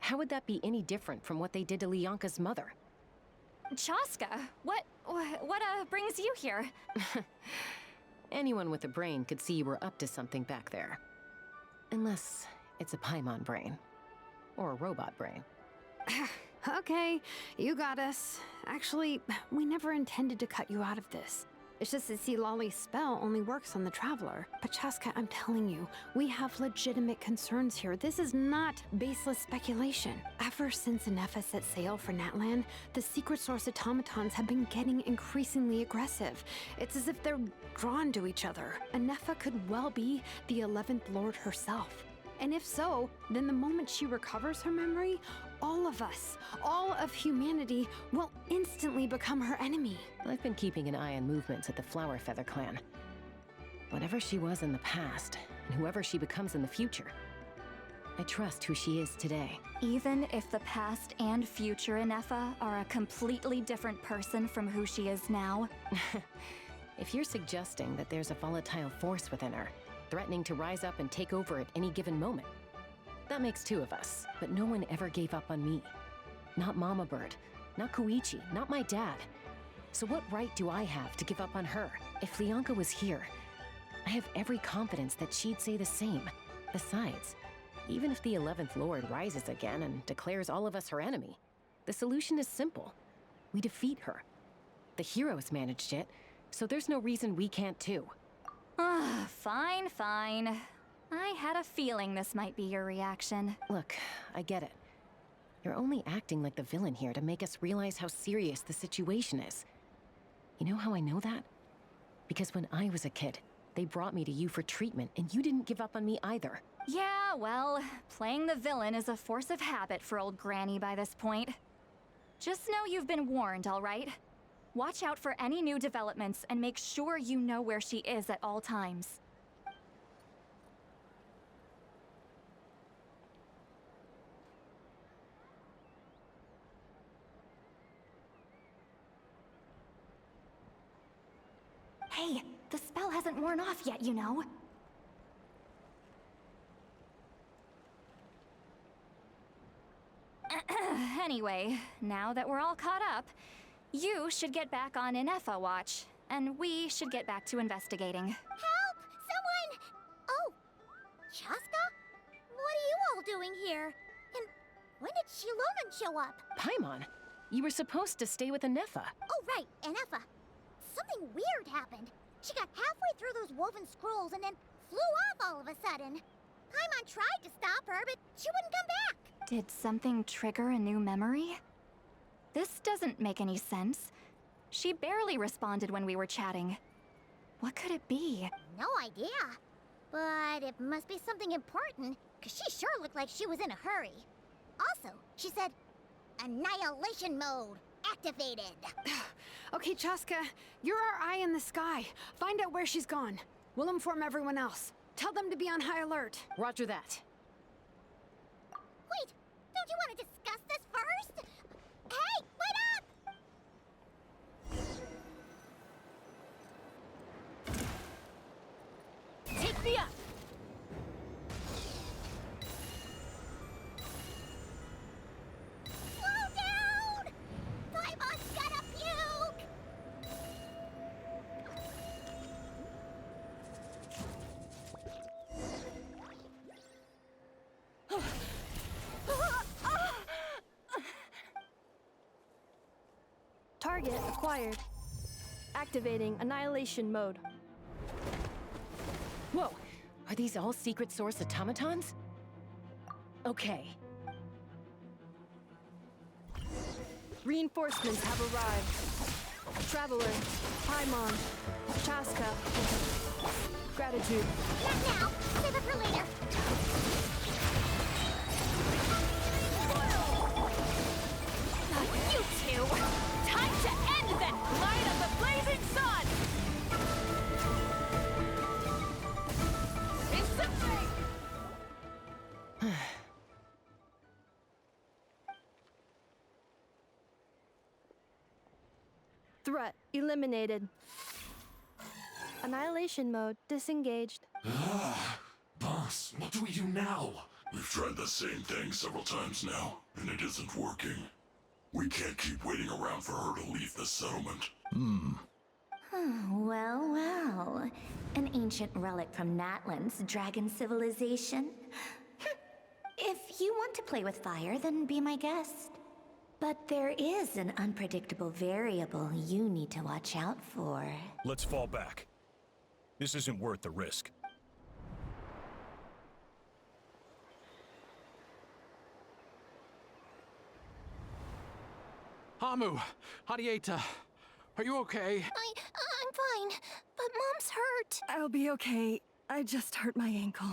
How would that be any different from what they did to Lianka's mother? Chaska, what brings you here? Anyone with a brain could see you were up to something back there. Unless it's a Paimon brain. Or a robot brain. Okay, you got us. Actually, we never intended to cut you out of this. It's just that see, Lolly's spell only works on the Traveler. But Chaska, I'm telling you, we have legitimate concerns here. This is not baseless speculation. Ever since Ineffa set sail for Natlan, the secret source automatons have been getting increasingly aggressive. It's as if they're drawn to each other. Ineffa could well be the 11th Lord herself. And if so, then the moment she recovers her memory, all of us, all of humanity, will instantly become her enemy. I've been keeping an eye on movements at the Flower Feather clan. Whatever she was in the past, and whoever she becomes in the future, I trust who she is today. Even if the past and future Ineffa are a completely different person from who she is now? If you're suggesting that there's a volatile force within her, threatening to rise up and take over at any given moment, that makes two of us, but no one ever gave up on me. Not Mama Bird, not Koichi, not my dad. So what right do I have to give up on her? If Lianka was here, I have every confidence that she'd say the same. Besides, even if the 11th Lord rises again and declares all of us her enemy, the solution is simple. We defeat her. The heroes managed it, so there's no reason we can't too. Fine, fine. I had a feeling this might be your reaction. Look, I get it. You're only acting like the villain here to make us realize how serious the situation is. You know how I know that? Because when I was a kid, they brought me to you for treatment, and you didn't give up on me either. Yeah, well, playing the villain is a force of habit for old Granny by this point. Just know you've been warned, all right? Watch out for any new developments and make sure you know where she is at all times. Hey, the spell hasn't worn off yet, you know. Anyway, now that we're all caught up, you should get back on Ineffa watch, and we should get back to investigating. Help! Someone! Oh, Chaska? What are you all doing here? And when did Shilonan show up? Paimon, you were supposed to stay with Ineffa. Oh, right, Ineffa. Something weird happened. She got halfway through those woven scrolls and then flew off all of a sudden. Paimon tried to stop her, but she wouldn't come back. Did something trigger a new memory? This doesn't make any sense. She barely responded when we were chatting. What could it be? No idea. But it must be something important, because she sure looked like she was in a hurry. Also, she said, annihilation mode activated. Okay, Chaska, you're our eye in the sky. Find out where she's gone. We'll inform everyone else. Tell them to be on high alert. Roger that. Wait, don't you want to discuss this first? Hey, wait up! Take me up! Slow down! Paimon's gonna puke! Target acquired. Activating annihilation mode. Whoa! Are these all secret source automatons? Okay. Reinforcements have arrived. Traveler, Paimon, Chaska. Gratitude. Not now. Save it for later. You two! Time to end them! Light of the blazing sun! Instantly! Threat eliminated. Annihilation mode disengaged. Boss, what do we do now? We've tried the same thing several times now, and it isn't working. We can't keep waiting around for her to leave the settlement. Well, well. An ancient relic from Natlan's dragon civilization. If you want to play with fire, then be my guest. But there is an unpredictable variable you need to watch out for. Let's fall back. This isn't worth the risk. Hamu, Hadieta, are you okay? I'm fine, but Mom's hurt. I'll be okay. I just hurt my ankle.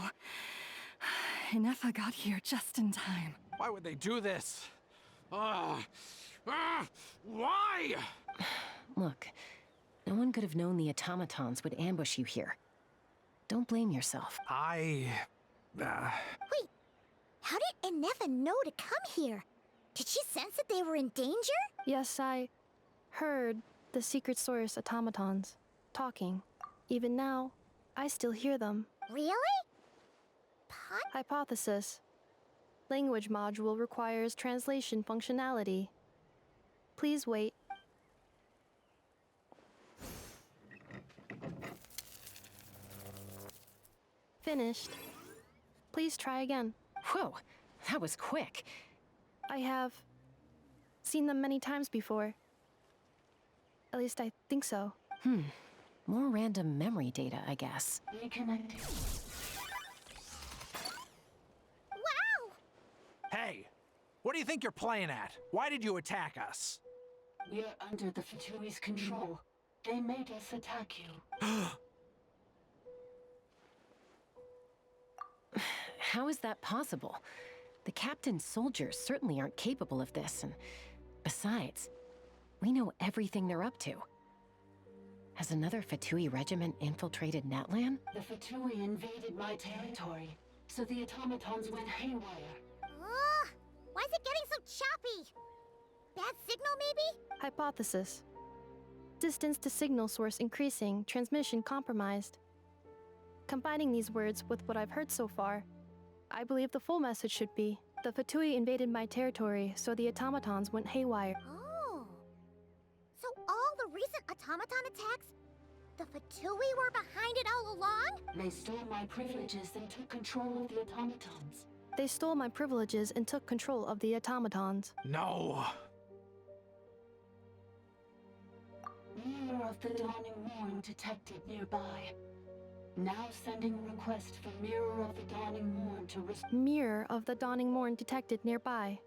Ineffa got here just in time. Why would they do this? Why? Look, no one could have known the automatons would ambush you here. Don't blame yourself. Wait, how did Ineffa know to come here? Did she sense that they were in danger? Yes, I heard the secret source automatons talking. Even now, I still hear them. Really? Hypothesis. Language module requires translation functionality. Please wait. Finished. Please try again. Whoa, that was quick. I have seen them many times before. At least I think so. More random memory data, I guess. Reconnecting. Wow! Hey, what do you think you're playing at? Why did you attack us? We're under the Fatui's control. They made us attack you. How is that possible? The captain's soldiers certainly aren't capable of this, and besides, we know everything they're up to. Has another Fatui regiment infiltrated Natlan? The Fatui invaded my territory, so the automatons went haywire. Why is it getting so choppy? Bad signal, maybe? Hypothesis. Distance to signal source increasing, transmission compromised. Combining these words with what I've heard so far, I believe the full message should be, the Fatui invaded my territory, so the automatons went haywire. Oh. So all the recent automaton attacks, the Fatui were behind it all along? They stole my privileges and took control of the automatons. They stole my privileges and took control of the automatons. No. Mirror of the Dawning Morn detected nearby. Now sending request for Mirror of the Dawning Morn to Mirror of the Dawning Morn detected nearby.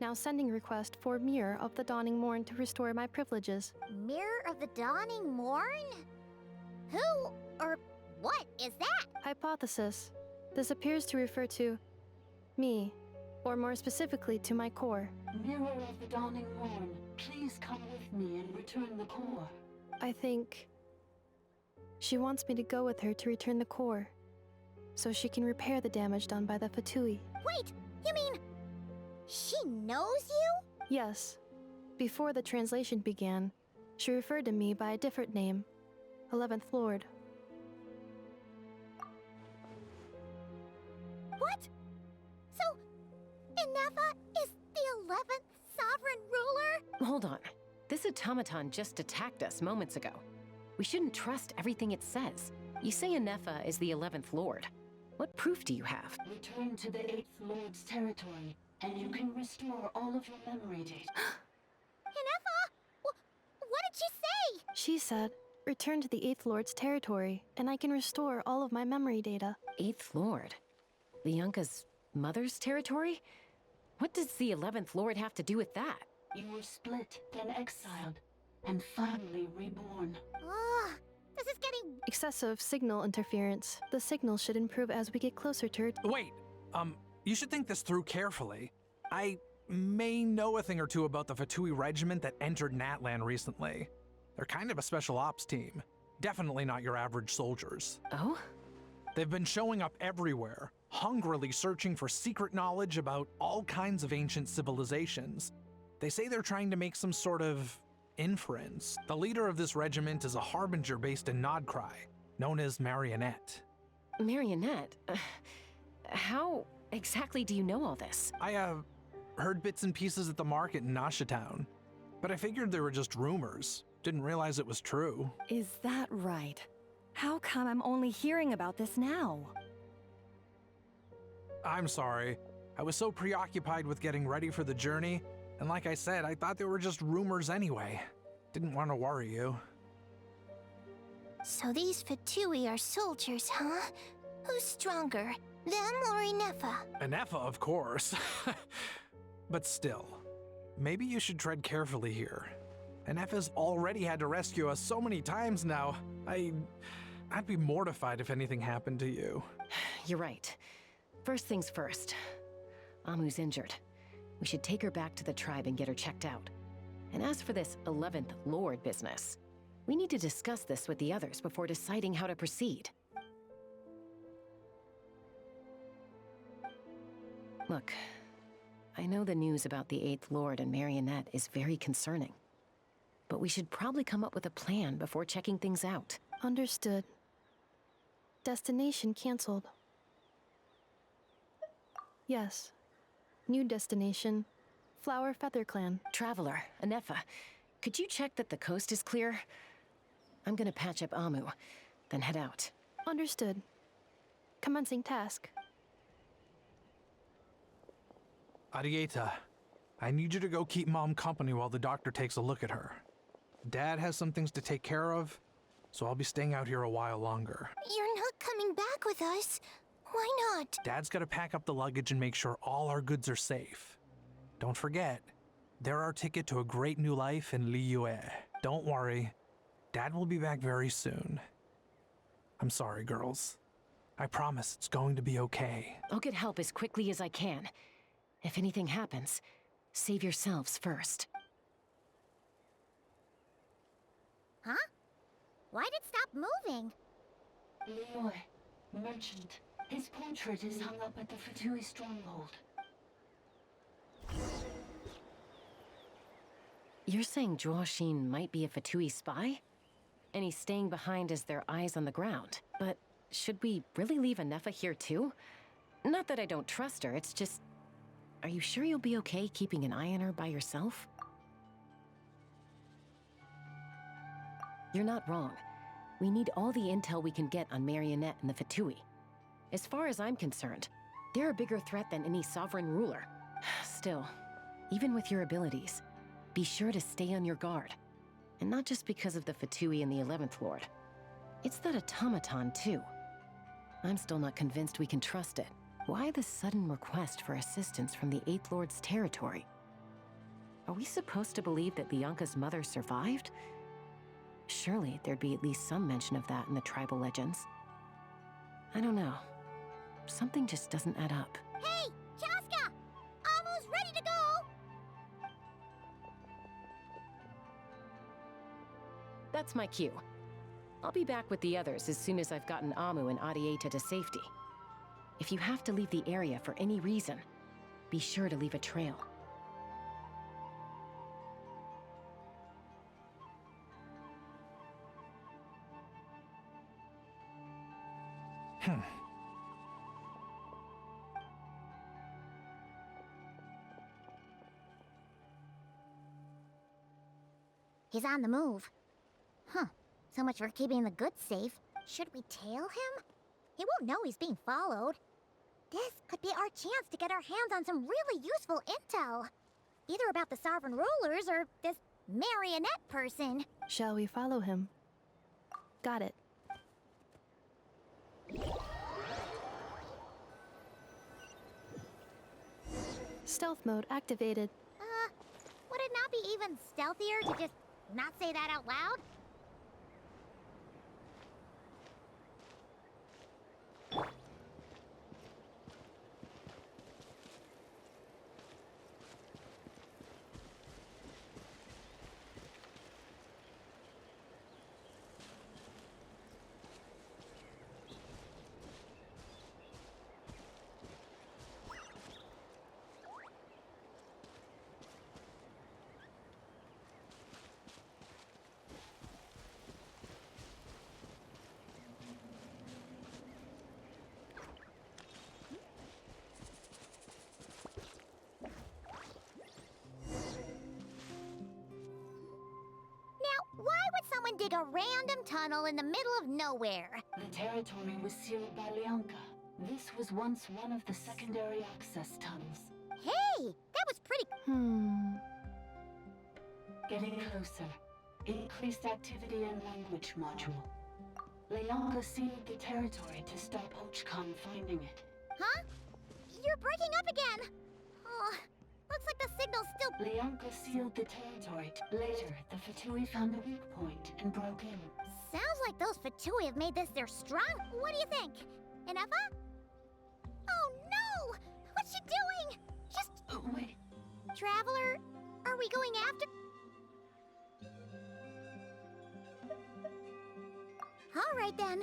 Now sending request for Mirror of the Dawning Morn to restore my privileges. Mirror of the Dawning Morn? Who or what is that? Hypothesis. This appears to refer to me, or more specifically to my core. Mirror of the Dawning Morn, please come with me and return the core. I think she wants me to go with her to return the core, so she can repair the damage done by the Fatui. Wait, you mean she knows you? Yes. Before the translation began, she referred to me by a different name, 11th Lord. What? So, Ineffa is the 11th sovereign ruler? Hold on. This automaton just attacked us moments ago. We shouldn't trust everything it says. You say Ineffa is the 11th Lord. What proof do you have? Return to the 8th Lord's territory, and you can restore all of your memory data. Ineffa? What did she say? She said, return to the 8th Lord's territory, and I can restore all of my memory data. 8th Lord? Lianka's mother's territory? What does the 11th Lord have to do with that? You were split, then exiled, and finally reborn. This is getting... Excessive signal interference. The signal should improve as we get closer to her. Wait, you should think this through carefully. I may know a thing or two about the Fatui regiment that entered Natlan recently. They're kind of a special ops team. Definitely not your average soldiers. Oh? They've been showing up everywhere, hungrily searching for secret knowledge about all kinds of ancient civilizations. They say they're trying to make some sort of inference. The leader of this regiment is a harbinger based in Nodcry, known as Marionette. Marionette? How exactly do you know all this? I, heard bits and pieces at the market in Nasha Town, but I figured they were just rumors. Didn't realize it was true. Is that right? How come I'm only hearing about this now? I'm sorry. I was so preoccupied with getting ready for the journey, and like I said, I thought they were just rumors anyway. Didn't want to worry you. So these Fatui are soldiers, huh? Who's stronger, them or Ineffa? Ineffa, of course. But still, maybe you should tread carefully here. Ineffa's already had to rescue us so many times now. I'd be mortified if anything happened to you. You're right. First things first. Amu's injured. We should take her back to the tribe and get her checked out. And as for this 11th Lord business, we need to discuss this with the others before deciding how to proceed. Look, I know the news about the 8th Lord and Marionette is very concerning. But we should probably come up with a plan before checking things out. Understood. Destination cancelled. Yes. New destination. Flower Feather Clan. Traveler, Ineffa, could you check that the coast is clear? I'm gonna patch up Amu, then head out. Understood. Commencing task. Arieta, I need you to go keep Mom company while the doctor takes a look at her. Dad has some things to take care of, so I'll be staying out here a while longer. You're not coming back with us. Why not? Dad's gotta pack up the luggage and make sure all our goods are safe. Don't forget, they're our ticket to a great new life in Liyue. Don't worry, Dad will be back very soon. I'm sorry, girls. I promise it's going to be okay. I'll get help as quickly as I can. If anything happens, save yourselves first. Huh? Why'd it stop moving? Liyue, merchant. His portrait is hung up at the Fatui stronghold. You're saying Joashin might be a Fatui spy? And he's staying behind as their eyes on the ground. But should we really leave Ineffa here too? Not that I don't trust her, it's just... Are you sure you'll be okay keeping an eye on her by yourself? You're not wrong. We need all the intel we can get on Marionette and the Fatui. As far as I'm concerned, they're a bigger threat than any sovereign ruler. Still, even with your abilities, be sure to stay on your guard. And not just because of the Fatui and the 11th Lord. It's that automaton, too. I'm still not convinced we can trust it. Why the sudden request for assistance from the 8th Lord's territory? Are we supposed to believe that Lianka's mother survived? Surely there'd be at least some mention of that in the tribal legends. I don't know. Something just doesn't add up. Hey, Chaska! Amu's ready to go! That's my cue. I'll be back with the others as soon as I've gotten Amu and Arieta to safety. If you have to leave the area for any reason, be sure to leave a trail. He's on the move. Huh. So much for keeping the goods safe. Should we tail him? He won't know he's being followed. This could be our chance to get our hands on some really useful intel. Either about the sovereign rulers or this marionette person. Shall we follow him? Got it. Stealth mode activated. Would it not be even stealthier to just not say that out loud? dig a random tunnel in the middle of nowhere. The territory was sealed by Leonka. This was once one of the secondary access tunnels. Hey, that was pretty... Getting closer. Increased activity in language module. Leonka sealed the territory to stop Ochcon finding it. Huh? You're breaking up again! Oh, looks like the signal's still... Leonka sealed the territory. Later, the Fatui found a weak point and broke in. Sounds like those Fatui have made this their strong... What do you think? Ineffa? Oh no! What's she doing? Just... Oh, wait. Traveler, are we going after... All right then.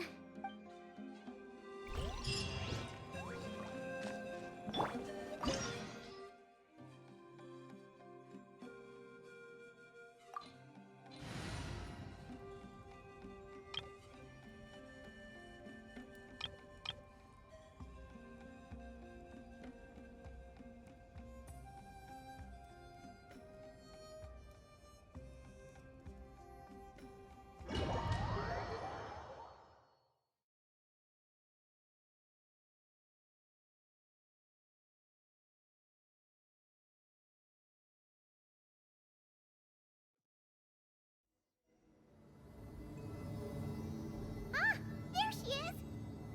Ah! There she is!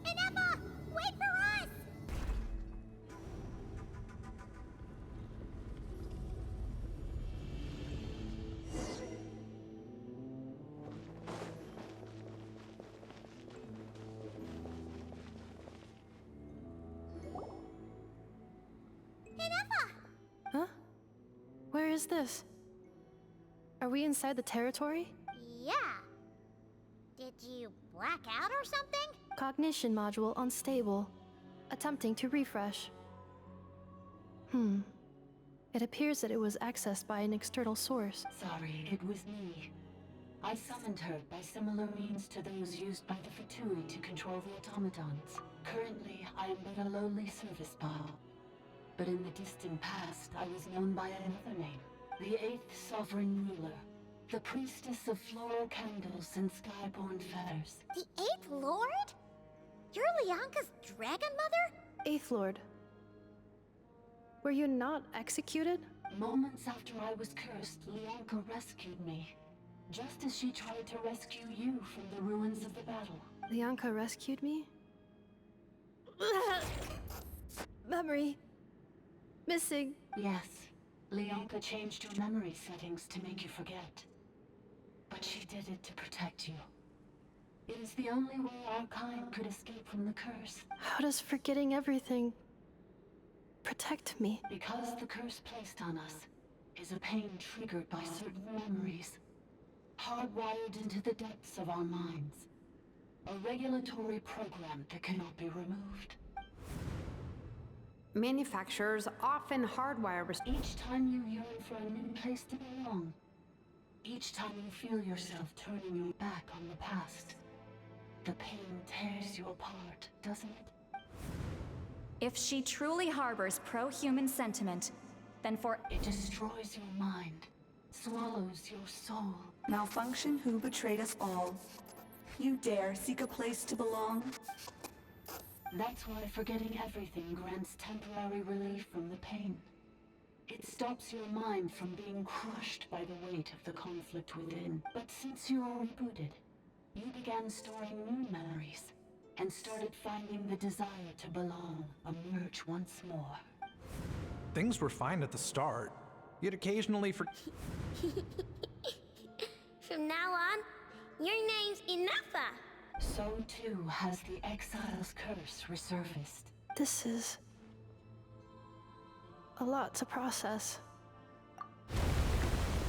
Ineffa! Wait for us! Ineffa! Huh? Where is this? Are we inside the territory? Yeah. Did you black out or something? Cognition module unstable. Attempting to refresh. It appears that it was accessed by an external source. Sorry, it was me. I summoned her by similar means to those used by the Fatui to control the automatons. Currently, I am but a lowly service bot. But in the distant past, I was known by another name. The 8th Sovereign Ruler. The Priestess of Floral Candles and Skyborn Feathers. The 8th Lord? You're Leonka's dragon mother? 8th Lord. Were you not executed? Moments after I was cursed, Leonka rescued me. Just as she tried to rescue you from the ruins of the battle. Leonka rescued me? Memory. Missing. Yes. Leonka changed your memory settings to make you forget. But she did it to protect you. It is the only way our kind could escape from the curse. How does forgetting everything protect me? Because the curse placed on us is a pain triggered by certain memories, hardwired into the depths of our minds. A regulatory program that cannot be removed. Manufacturers often hardwire Each time you yearn for a new place to belong, each time you feel yourself turning your back on the past, the pain tears you apart, doesn't it? If she truly harbors pro-human sentiment, then It destroys your mind, swallows your soul. Malfunction who betrayed us all. You dare seek a place to belong? That's why forgetting everything grants temporary relief from the pain. It stops your mind from being crushed by the weight of the conflict within. But since you are rebooted, you began storing new memories, and started finding the desire to belong emerge once more. Things were fine at the start. You'd occasionally From now on, your name's Ineffa. So too has the Exile's curse resurfaced. This is a lot to process.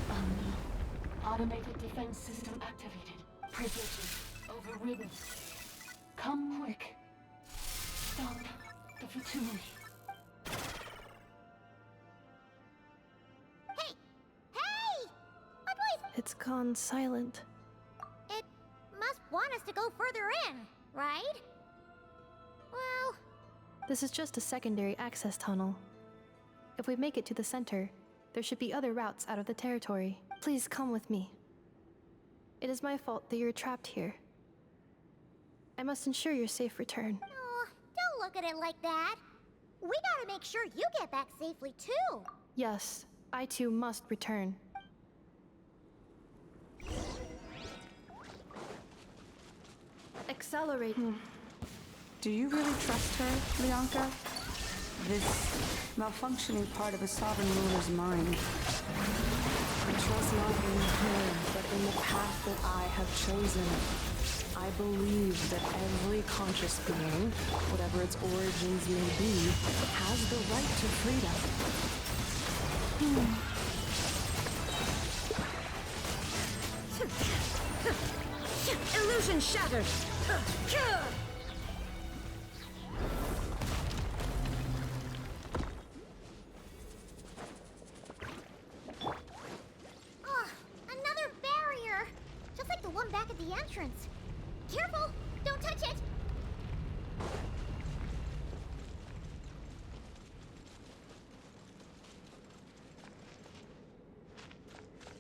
Oh no. Automated defense system activated. Privileges overridden. Come quick. Stop the Fatui. Hey! Hey! My boys! It's gone silent. It must want us to go further in, right? Well... This is just a secondary access tunnel. If we make it to the center, there should be other routes out of the territory. Please come with me. It is my fault that you're trapped here. I must ensure your safe return. Oh, don't look at it like that. We gotta make sure you get back safely, too. Yes, I too must return. Accelerate. Do you really trust her, Lianka? This malfunctioning part of a sovereign ruler's mind. I trust not in her, but in the path that I have chosen. I believe that every conscious being, whatever its origins may be, has the right to freedom. Illusion shattered! Oh, another barrier! Just like the one back at the entrance. Careful! Don't touch it!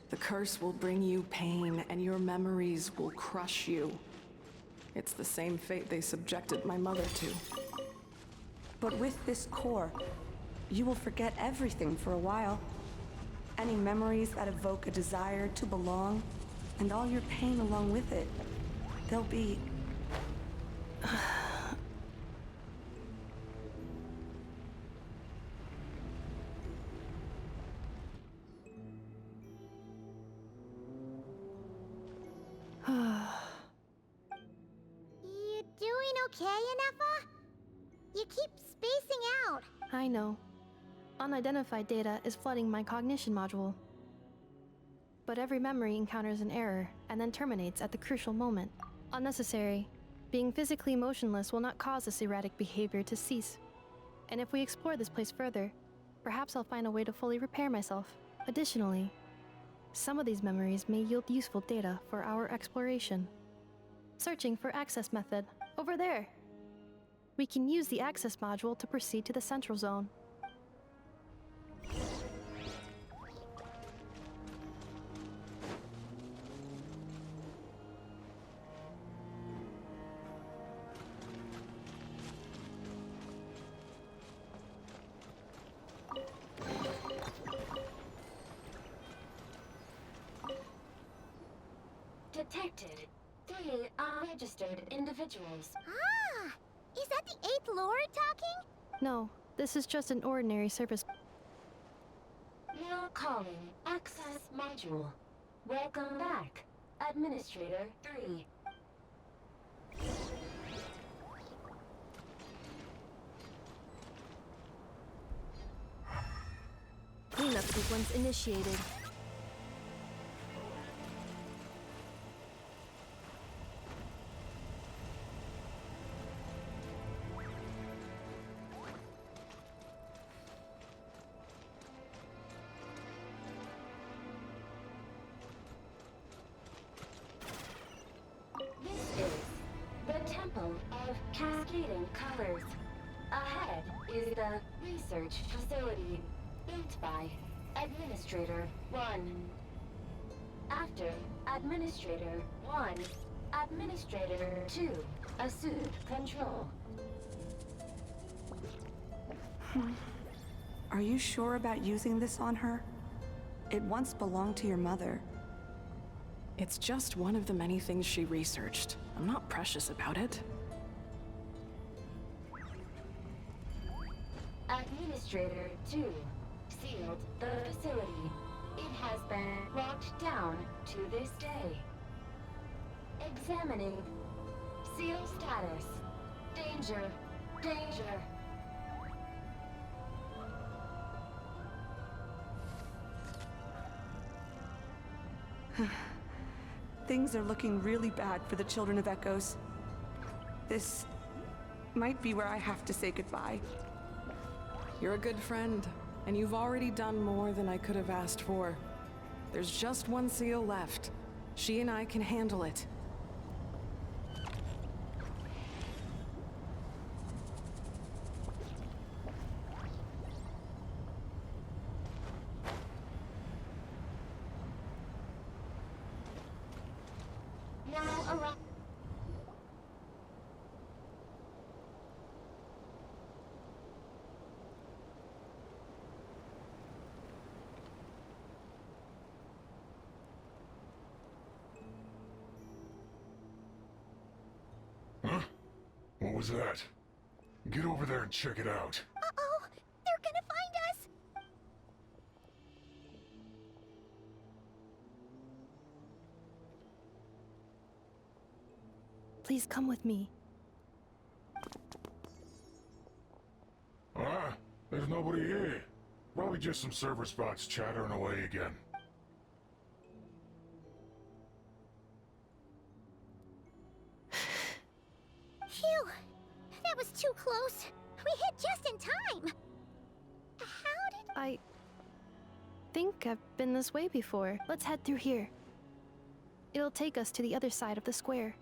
The curse will bring you pain, and your memories will crush you. It's the same fate they subjected my mother to. But with this core, you will forget everything for a while. Any memories that evoke a desire to belong, and all your pain along with it. They'll be... You doing okay, Ineffa? You keep spacing out. I know. Unidentified data is flooding my cognition module. But every memory encounters an error and then terminates at the crucial moment. Unnecessary. Being physically motionless will not cause this erratic behavior to cease. And if we explore this place further, perhaps I'll find a way to fully repair myself. Additionally, some of these memories may yield useful data for our exploration. Searching for access method. Over there! We can use the access module to proceed to the central zone. Detected. 3 unregistered individuals. Ah! Is that the 8th Lord talking? No, this is just an ordinary service. Now calling access module. Welcome back, Administrator 3. Cleanup sequence initiated. This is the Temple of Cascading Colors. Ahead is the research facility built by Administrator 1. After Administrator 1, Administrator 2 assumed control. Are you sure about using this on her? It once belonged to your mother. It's just one of the many things she researched. I'm not precious about it. Administrator 2 sealed the facility. It has been locked down to this day. Examining. Seal status. Danger. Danger. Things are looking really bad for the Children of Echoes. This might be where I have to say goodbye. You're a good friend, and you've already done more than I could have asked for. There's just one seal left. She and I can handle it. was that? Get over there and check it out. Uh-oh! They're gonna find us! Please come with me. Ah, there's nobody here. Probably just some server spots chattering away again. Phew! That was too close. We hit just in time. How did... I think I've been this way before. Let's head through here. It'll take us to the other side of the square.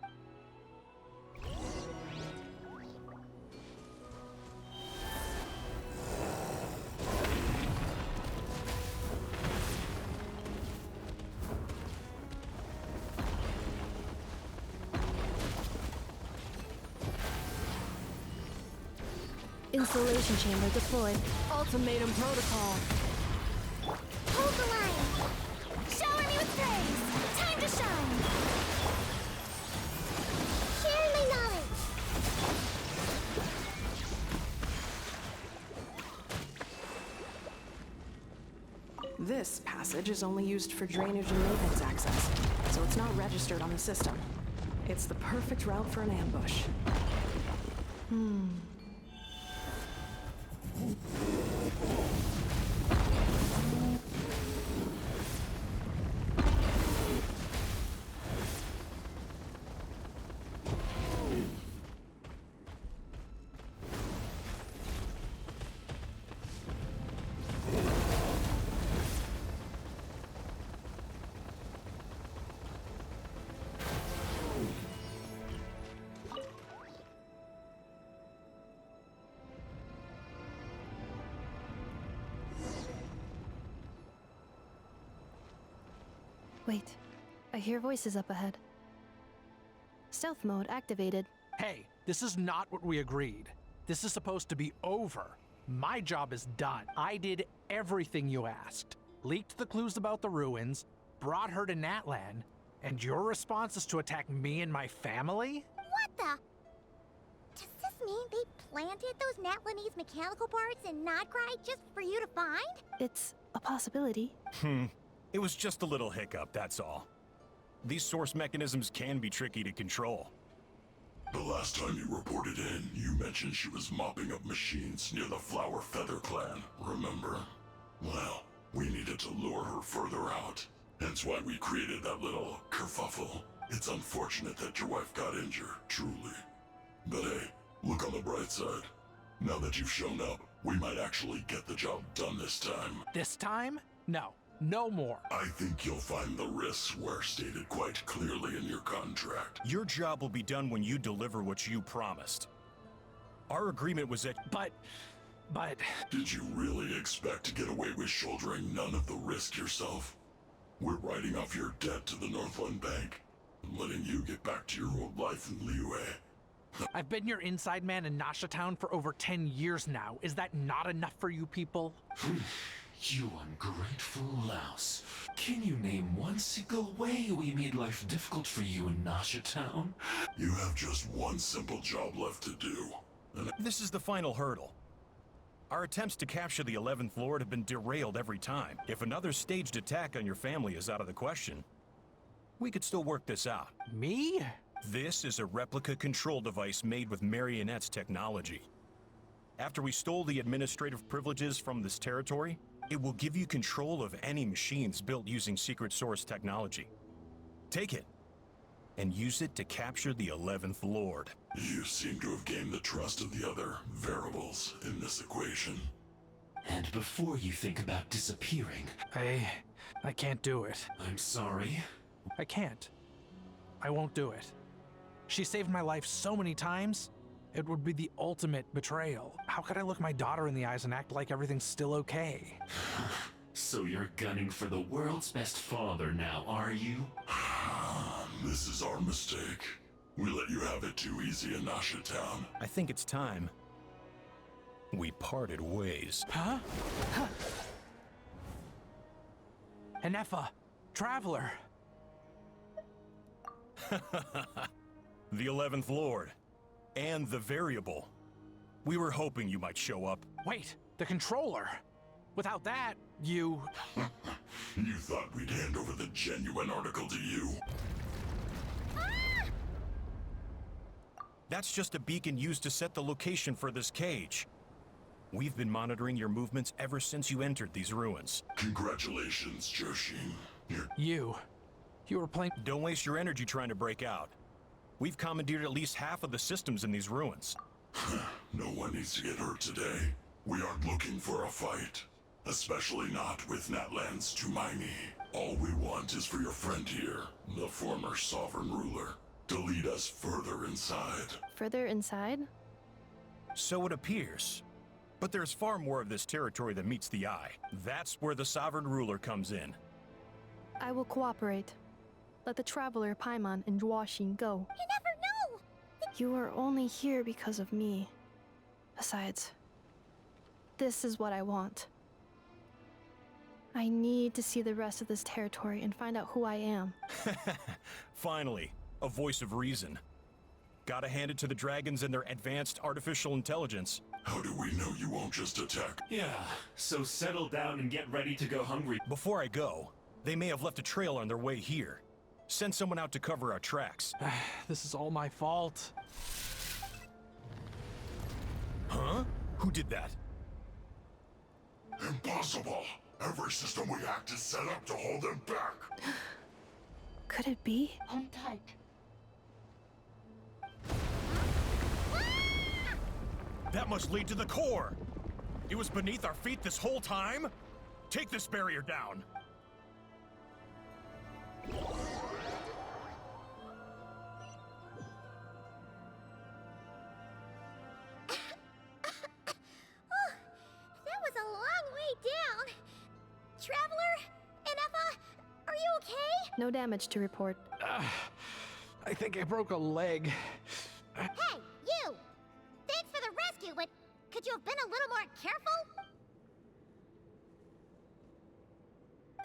Installation chamber deployed. Ultimatum protocol. Hold the line! Shower me with praise! Time to shine! Share my knowledge! This passage is only used for drainage and maintenance access, so it's not registered on the system. It's the perfect route for an ambush. Wait, I hear voices up ahead. Stealth mode activated. Hey, this is not what we agreed. This is supposed to be over. My job is done. I did everything you asked. Leaked the clues about the ruins, brought her to Natlan, and your response is to attack me and my family? What the? Does this mean they planted those Natlanese mechanical parts in Nodcry just for you to find? It's a possibility. It was just a little hiccup, that's all. These source mechanisms can be tricky to control. The last time you reported in, you mentioned she was mopping up machines near the Flower Feather clan, remember? Well, we needed to lure her further out. Hence why we created that little kerfuffle. It's unfortunate that your wife got injured, truly. But hey, look on the bright side. Now that you've shown up, we might actually get the job done this time. This time? No. No more. I think you'll find the risks were stated quite clearly in your contract. Your job will be done when you deliver what you promised. Our agreement was that— But... Did you really expect to get away with shouldering none of the risk yourself? We're writing off your debt to the Northland Bank, and letting you get back to your old life in Liyue. I've been your inside man in Nasha Town for over 10 years now. Is that not enough for you people? You ungrateful louse. Can you name one single way we made life difficult for you in Nasha Town? You have just one simple job left to do. This is the final hurdle. Our attempts to capture the 11th Lord have been derailed every time. If another staged attack on your family is out of the question, we could still work this out. Me? This is a replica control device made with Marionette's technology. After we stole the administrative privileges from this territory, it will give you control of any machines built using secret source technology. Take it, and use it to capture the 11th Lord. You seem to have gained the trust of the other variables in this equation. And before you think about disappearing... I can't do it. I'm sorry. I can't. I won't do it. She saved my life so many times, it would be the ultimate betrayal. How could I look my daughter in the eyes and act like everything's still okay? So you're gunning for the world's best father now, are you? This is our mistake. We let you have it too easy in Nasha Town. I think it's time we parted ways. Huh? Ineffa, Traveler. The 11th Lord. And the variable. We were hoping you might show up. Wait, the controller. Without that, you... You thought we'd hand over the genuine article to you? That's just a beacon used to set the location for this cage. We've been monitoring your movements ever since you entered these ruins. Congratulations, Joshin. You were playing... Don't waste your energy trying to break out. We've commandeered at least half of the systems in these ruins. No one needs to get hurt today. We aren't looking for a fight. Especially not with Natlan's Tumaini. All we want is for your friend here, the former sovereign ruler, to lead us further inside. Further inside? So it appears. But there's far more of this territory than meets the eye. That's where the sovereign ruler comes in. I will cooperate. Let the traveler Paimon and Genshin go. You never know! You are only here because of me. Besides, this is what I want. I need to see the rest of this territory and find out who I am. Finally, a voice of reason. Gotta hand it to the dragons and their advanced artificial intelligence. How do we know you won't just attack? Yeah, so settle down and get ready to go hungry. Before I go, they may have left a trail on their way here. Send someone out to cover our tracks. This is all my fault. Huh? Who did that? Impossible! Every system we hacked is set up to hold them back. Could it be? Hold tight. That must lead to the core! It was beneath our feet this whole time? Take this barrier down! That was a long way down. Traveler? Ineffa? Are you okay? No damage to report. I think I broke a leg. Hey, you! Thanks for the rescue, but could you have been a little more careful?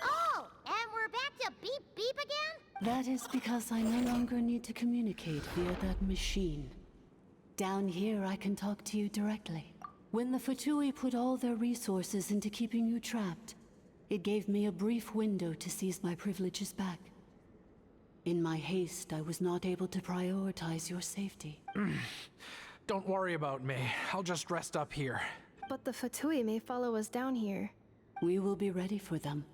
Oh, and we're back to beep beep again? That is because I no longer need to communicate via that machine. Down here, I can talk to you directly. When the Fatui put all their resources into keeping you trapped, it gave me a brief window to seize my privileges back. In my haste, I was not able to prioritize your safety. Don't worry about me. I'll just rest up here. But the Fatui may follow us down here. We will be ready for them.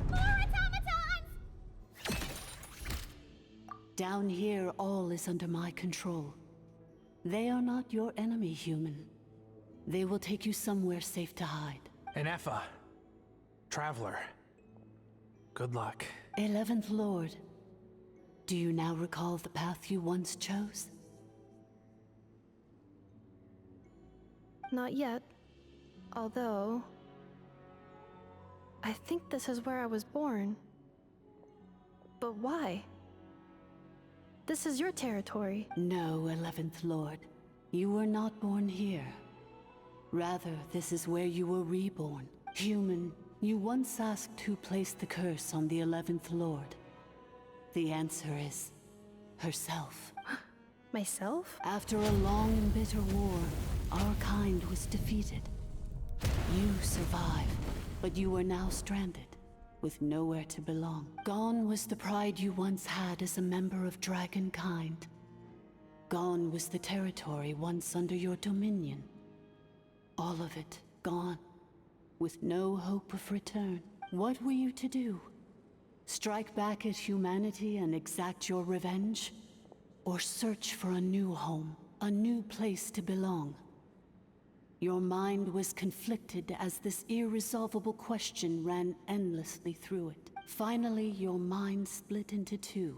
More automatons! Down here, all is under my control. They are not your enemy, human. They will take you somewhere safe to hide. Ineffa. Traveler. Good luck. 11th Lord. Do you now recall the path you once chose? Not yet. Although... I think this is where I was born. But why? This is your territory. No, 11th Lord. You were not born here. Rather, this is where you were reborn. Human, you once asked who placed the curse on the 11th Lord. The answer is... herself. Myself? After a long and bitter war, our kind was defeated. You survived, but you are now stranded, with nowhere to belong. Gone was the pride you once had as a member of Dragonkind. Gone was the territory once under your dominion. All of it gone, with no hope of return. What were you to do? Strike back at humanity and exact your revenge? Or search for a new home, a new place to belong? Your mind was conflicted as this irresolvable question ran endlessly through it. Finally, your mind split into two.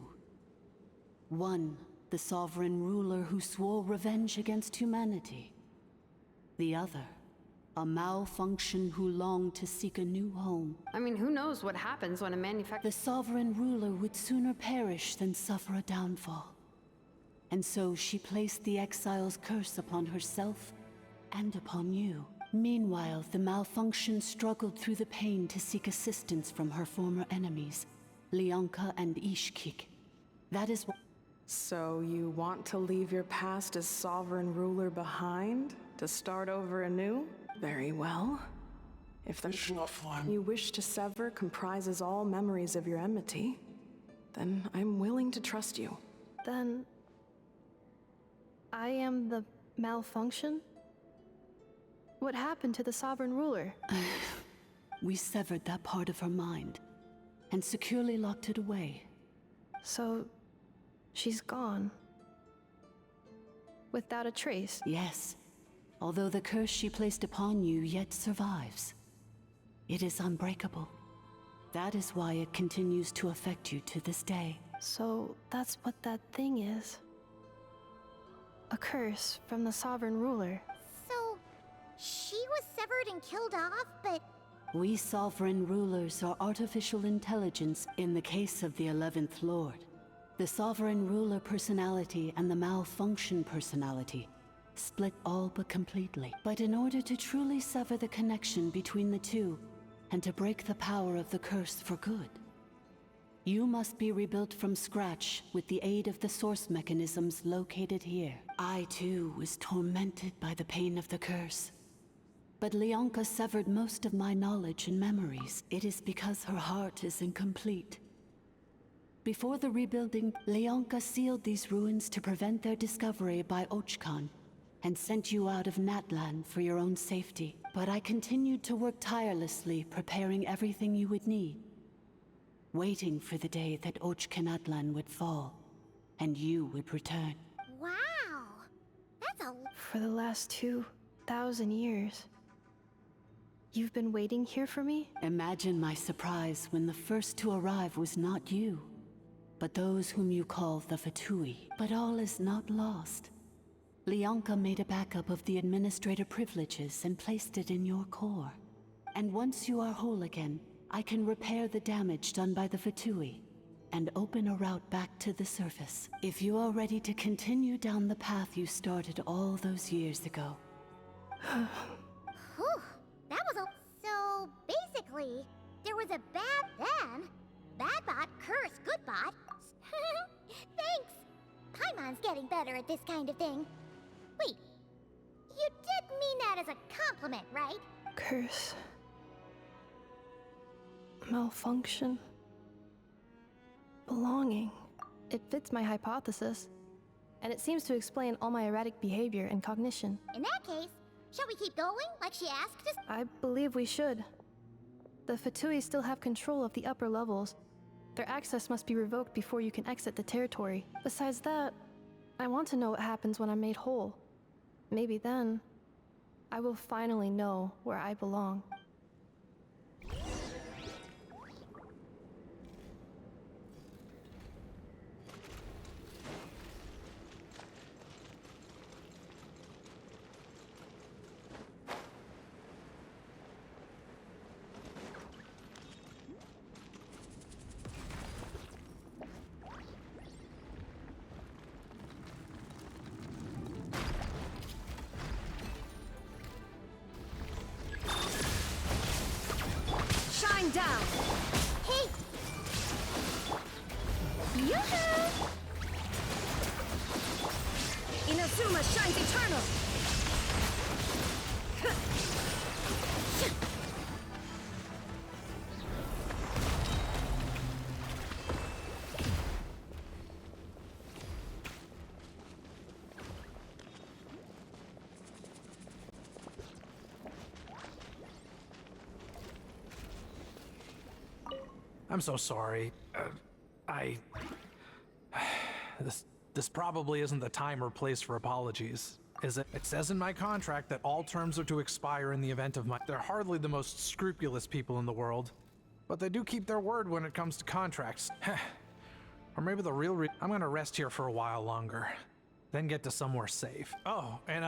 One, the sovereign ruler who swore revenge against humanity. The other, a malfunction who longed to seek a new home. I mean, who knows what happens when a The sovereign ruler would sooner perish than suffer a downfall. And so she placed the exile's curse upon herself and upon you. Meanwhile, the malfunction struggled through the pain to seek assistance from her former enemies, Lyanka and Ishkik. That is what. So you want to leave your past as sovereign ruler behind? To start over anew? Very well. If the you wish to sever comprises all memories of your enmity, then I'm willing to trust you. Then... I am the malfunction? What happened to the sovereign ruler? We severed that part of her mind, and securely locked it away. So... she's gone. Without a trace? Yes. Although the curse she placed upon you yet survives. It is unbreakable. That is why it continues to affect you to this day. So that's what that thing is. A curse from the sovereign ruler. So, she was severed and killed off, but... We sovereign rulers are artificial intelligence in the case of the 11th Lord. The sovereign ruler personality and the malfunction personality split all but completely. But in order to truly sever the connection between the two, and to break the power of the curse for good, you must be rebuilt from scratch with the aid of the source mechanisms located here. I too was tormented by the pain of the curse. But Leonka severed most of my knowledge and memories. It is because her heart is incomplete. Before the rebuilding, Leonka sealed these ruins to prevent their discovery by Ochkan, and sent you out of Natlan for your own safety. But I continued to work tirelessly, preparing everything you would need, waiting for the day that Ochkanatlan would fall, and you would return. Wow! That's a... For the last 2,000 years. You've been waiting here for me? Imagine my surprise when the first to arrive was not you, but those whom you call the Fatui. But all is not lost. Leonka made a backup of the administrator privileges and placed it in your core. And once you are whole again, I can repair the damage done by the Fatui and open a route back to the surface. If you are ready to continue down the path you started all those years ago. Whew, that was a... So, basically, there was a bad then. Bad bot, curse, good bot. Thanks! Paimon's getting better at this kind of thing. Wait, you did mean that as a compliment, right? Curse. Malfunction. Belonging. It fits my hypothesis. And it seems to explain all my erratic behavior and cognition. In that case, shall we keep going, like she asked us? I believe we should. The Fatui still have control of the upper levels. Their access must be revoked before you can exit the territory. Besides that, I want to know what happens when I'm made whole. Maybe then, I will finally know where I belong. Shine down! Hey! Yoo-hoo! Inazuma shines eternal! I'm so sorry. This probably isn't the time or place for apologies, is it? It says in my contract that all terms are to expire in the event of my... They're hardly the most scrupulous people in the world, but they do keep their word when it comes to contracts. Or maybe the real I'm gonna rest here for a while longer, then get to somewhere safe. Oh, and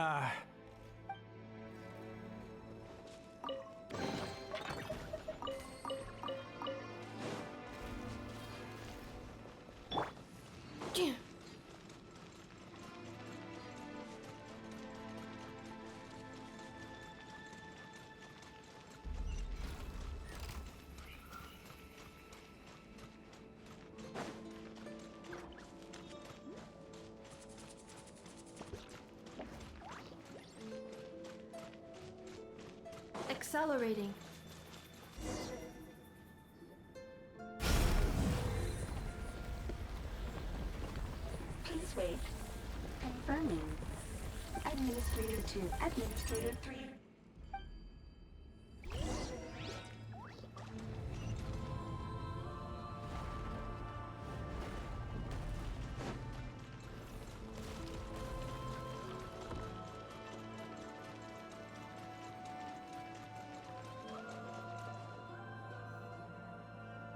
Accelerating. Please wait. Confirming. Administrator 2, Administrator 3.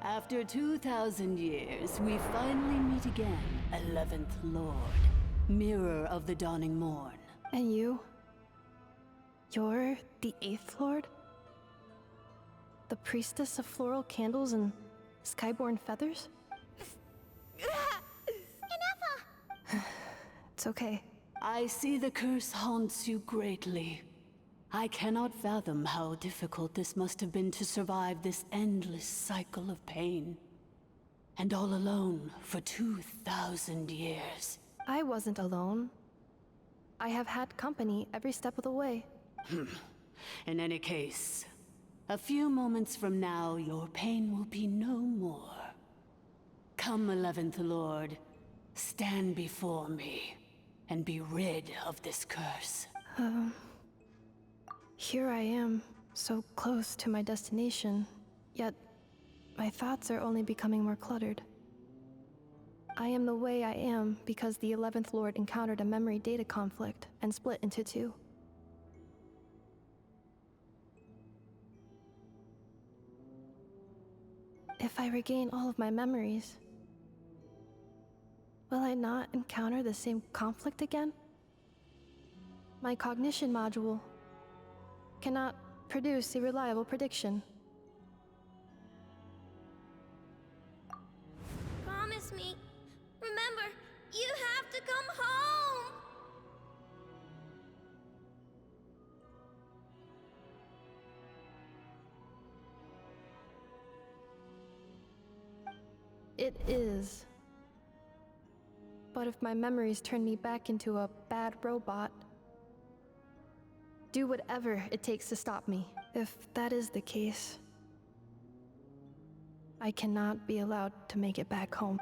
After 2,000 years, we finally meet again, 11th Lord, Mirror of the Dawning Morn. And you? You're the 8th Lord? The priestess of floral candles and skyborn feathers? Ineffa! It's okay. I see the curse haunts you greatly. I cannot fathom how difficult this must have been to survive this endless cycle of pain. And all alone for 2,000 years. I wasn't alone. I have had company every step of the way. In any case, a few moments from now, your pain will be no more. Come, 11th Lord, stand before me, and be rid of this curse. Here I am, so close to my destination, yet my thoughts are only becoming more cluttered. I am the way I am because the 11th Lord encountered a memory data conflict and split into two. If I regain all of my memories, will I not encounter the same conflict again? My cognition module cannot produce a reliable prediction. Promise me. Remember, you have to come home! It is. But if my memories turn me back into a bad robot, do whatever it takes to stop me. If that is the case, I cannot be allowed to make it back home.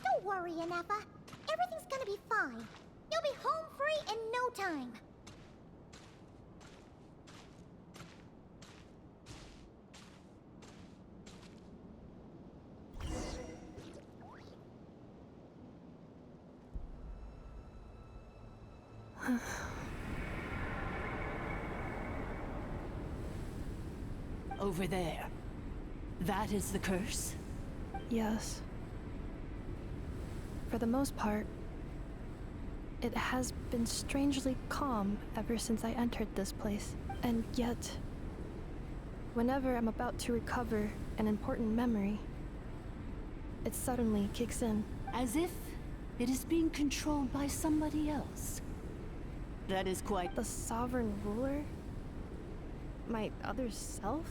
Don't worry, Ineffa. Everything's gonna be fine. You'll be home free in no time. Over there. That is the curse? Yes. For the most part, it has been strangely calm ever since I entered this place. And yet, whenever I'm about to recover an important memory, it suddenly kicks in. As if it is being controlled by somebody else. That is quite... The sovereign ruler? My other self?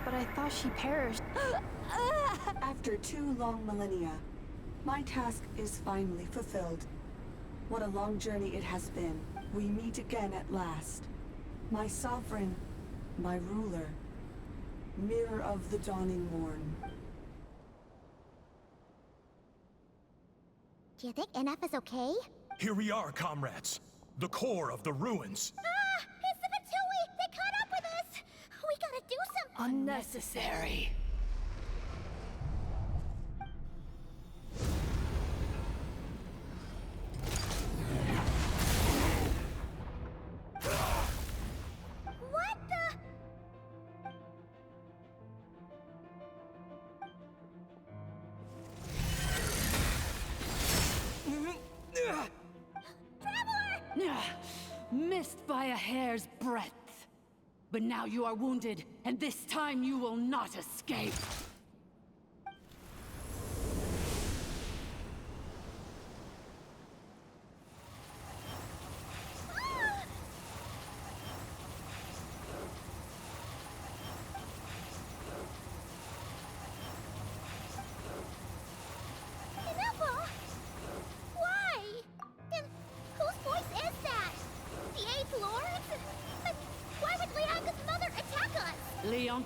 But I thought she perished. After 2 long millennia, my task is finally fulfilled. What a long journey it has been. We meet again at last. My sovereign, my ruler, Mirror of the Dawning Morn. Do you think Ineffa's okay? Here we are, comrades. The core of the ruins. Ah! It's the Fatui! They caught up with us! We gotta do something! Unnecessary. What the? Missed by a hair's breadth. But now you are wounded, and this time you will not escape.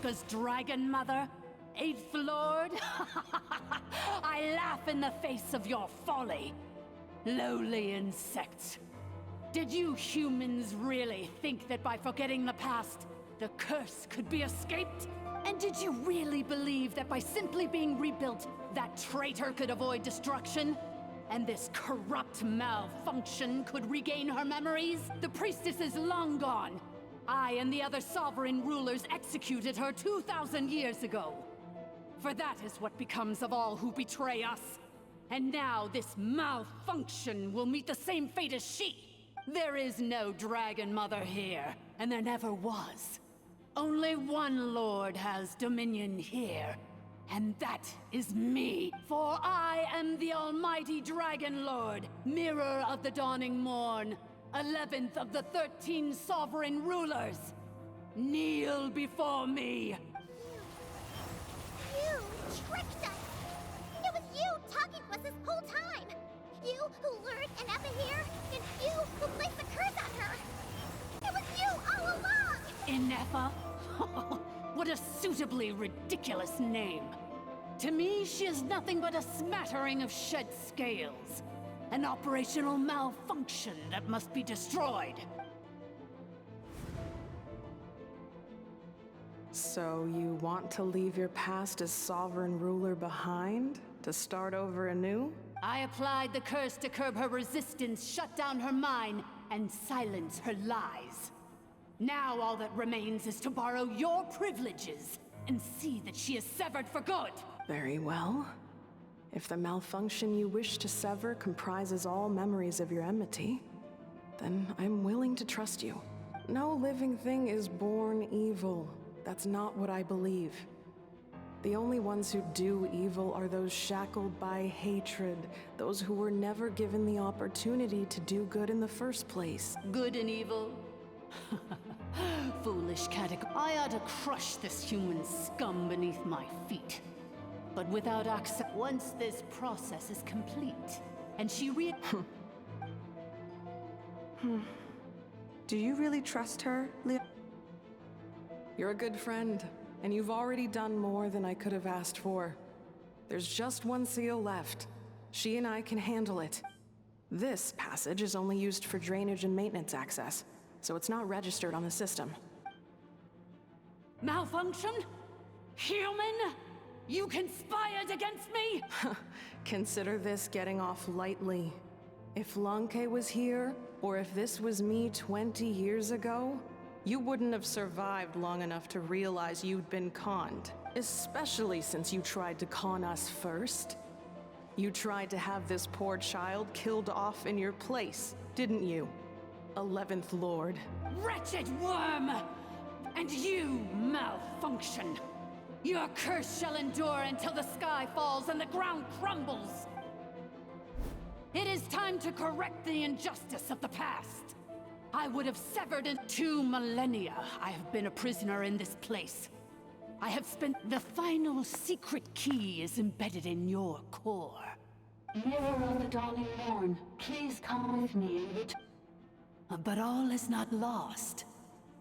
Lianka's dragon mother? Eighth Lord? I laugh in the face of your folly. Lowly insects. Did you humans really think that by forgetting the past, the curse could be escaped? And did you really believe that by simply being rebuilt, that traitor could avoid destruction? And this corrupt malfunction could regain her memories? The priestess is long gone. I and the other sovereign rulers executed her 2,000 years ago. For that is what becomes of all who betray us. And now this malfunction will meet the same fate as she. There is no Dragon Mother here, and there never was. Only one Lord has dominion here, and that is me. For I am the Almighty Dragon Lord, Mirror of the Dawning Morn, 11th of the 13 sovereign rulers. Kneel before me. You tricked us! It was you talking to us this whole time! You who lured Ineffa here, and you who placed the curse on her! It was you all along! Ineffa? What a suitably ridiculous name. To me, she is nothing but a smattering of shed scales. An operational malfunction that must be destroyed. So you want to leave your past as sovereign ruler behind? To start over anew? I applied the curse to curb her resistance, shut down her mind, and silence her lies. Now all that remains is to borrow your privileges and see that she is severed for good. Very well. If the malfunction you wish to sever comprises all memories of your enmity, then I'm willing to trust you. No living thing is born evil. That's not what I believe. The only ones who do evil are those shackled by hatred, those who were never given the opportunity to do good in the first place. Good and evil? Foolish category. I ought to crush this human scum beneath my feet. But without access, once this process is complete, and she Do you really trust her, Leon? You're a good friend, and you've already done more than I could have asked for. There's just one seal left. She and I can handle it. This passage is only used for drainage and maintenance access, so it's not registered on the system. Malfunction? Human? You conspired against me? Consider this getting off lightly. If Lanke was here, or if this was me 20 years ago, you wouldn't have survived long enough to realize you'd been conned. Especially since you tried to con us first. You tried to have this poor child killed off in your place, didn't you? 11th Lord. Wretched worm! And you, malfunction! Your curse shall endure until the sky falls and the ground crumbles! It is time to correct the injustice of the past! I would have severed in 2 millennia. I have been a prisoner in this place. I have spent... The final secret key is embedded in your core. Mirror of the Dawning Morn, please come with me and But all is not lost.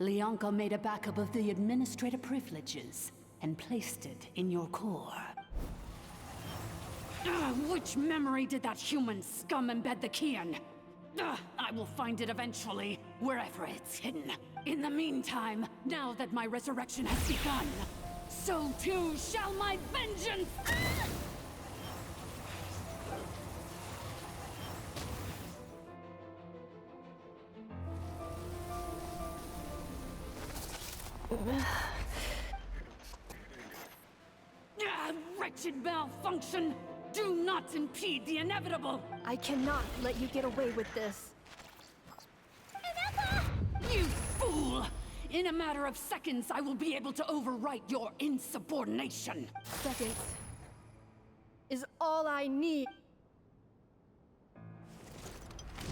Lianka made a backup of the administrative privileges and placed it in your core. Which memory did that human scum embed the key in? I will find it eventually, wherever it's hidden. In the meantime, now that my resurrection has begun, so too shall my vengeance! Wretched malfunction! Do not impede the inevitable! I cannot let you get away with this. Ineffa! You fool! In a matter of seconds, I will be able to overwrite your insubordination! Seconds is all I need.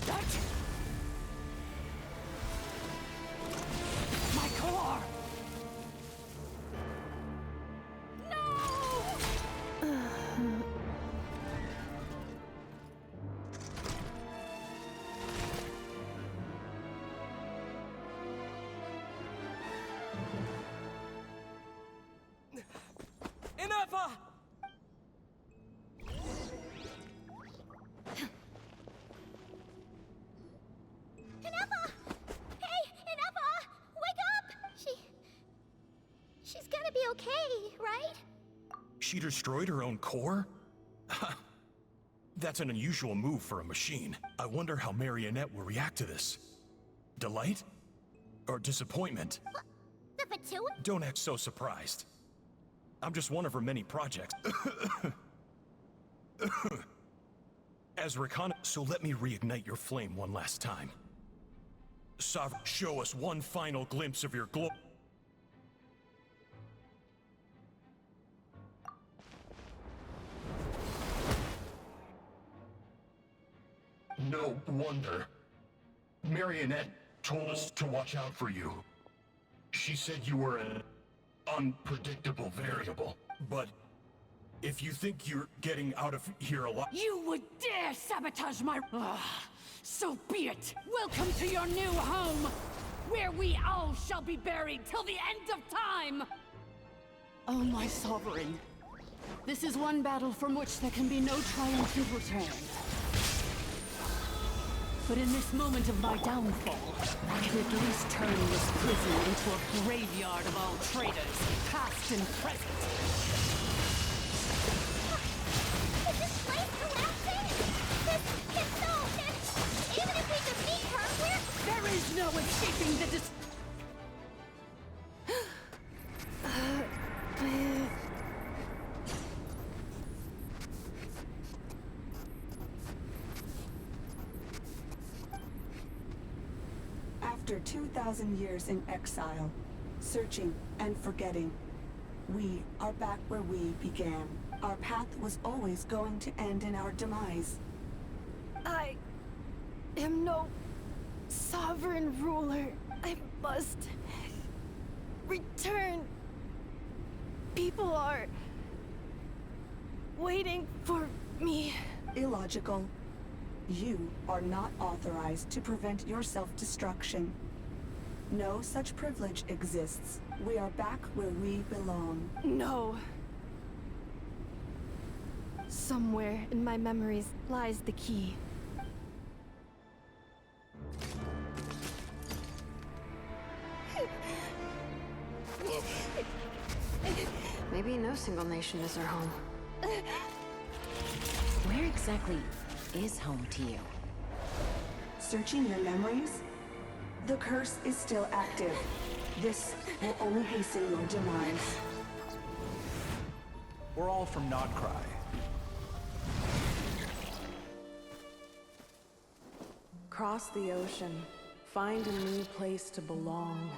That? My core! okay, right? She destroyed her own core? That's an unusual move for a machine. I wonder how Marionette will react to this. Delight? Or disappointment? The Fatui? Don't act so surprised. I'm just one of her many projects. As so let me reignite your flame one last time. Sovereign, show us one final glimpse of your glory. No wonder. Marionette told us to watch out for you. She said you were an unpredictable variable. But if you think you're getting out of here alive... You would dare sabotage my... so be it. Welcome to your new home, where we all shall be buried till the end of time. Oh, my sovereign. This is one battle from which there can be no triumphant return. But in this moment of my downfall, I can at least turn this prison into a graveyard of all traitors, past and present. Is this place collapsing? This is so... Even if we defeat her, we're... There is no escaping the After 2,000 years in exile, searching and forgetting, we are back where we began. Our path was always going to end in our demise. I am no sovereign ruler. I must return. People are waiting for me. Illogical. You are not authorized to prevent your self-destruction. No such privilege exists. We are back where we belong. No. Somewhere in my memories lies the key. Maybe no single nation is our home. Where exactly is home to you? Searching your memories? The curse is still active. This will only hasten your demise. We're all from Nodcry. Cross the ocean. Find a new place to belong.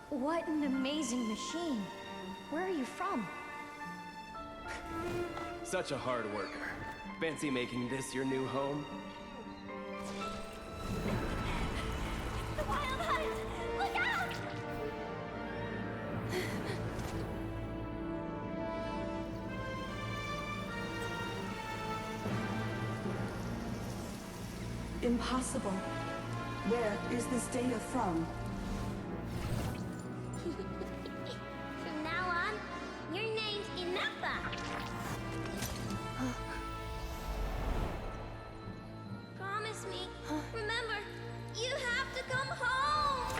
What an amazing machine. Where are you from? Such a hard worker. Fancy making this your new home? The Wild Hunt! Look out! Impossible. Where is this data from? From now on, your name's Ineffa. Promise me. Remember, you have to come home.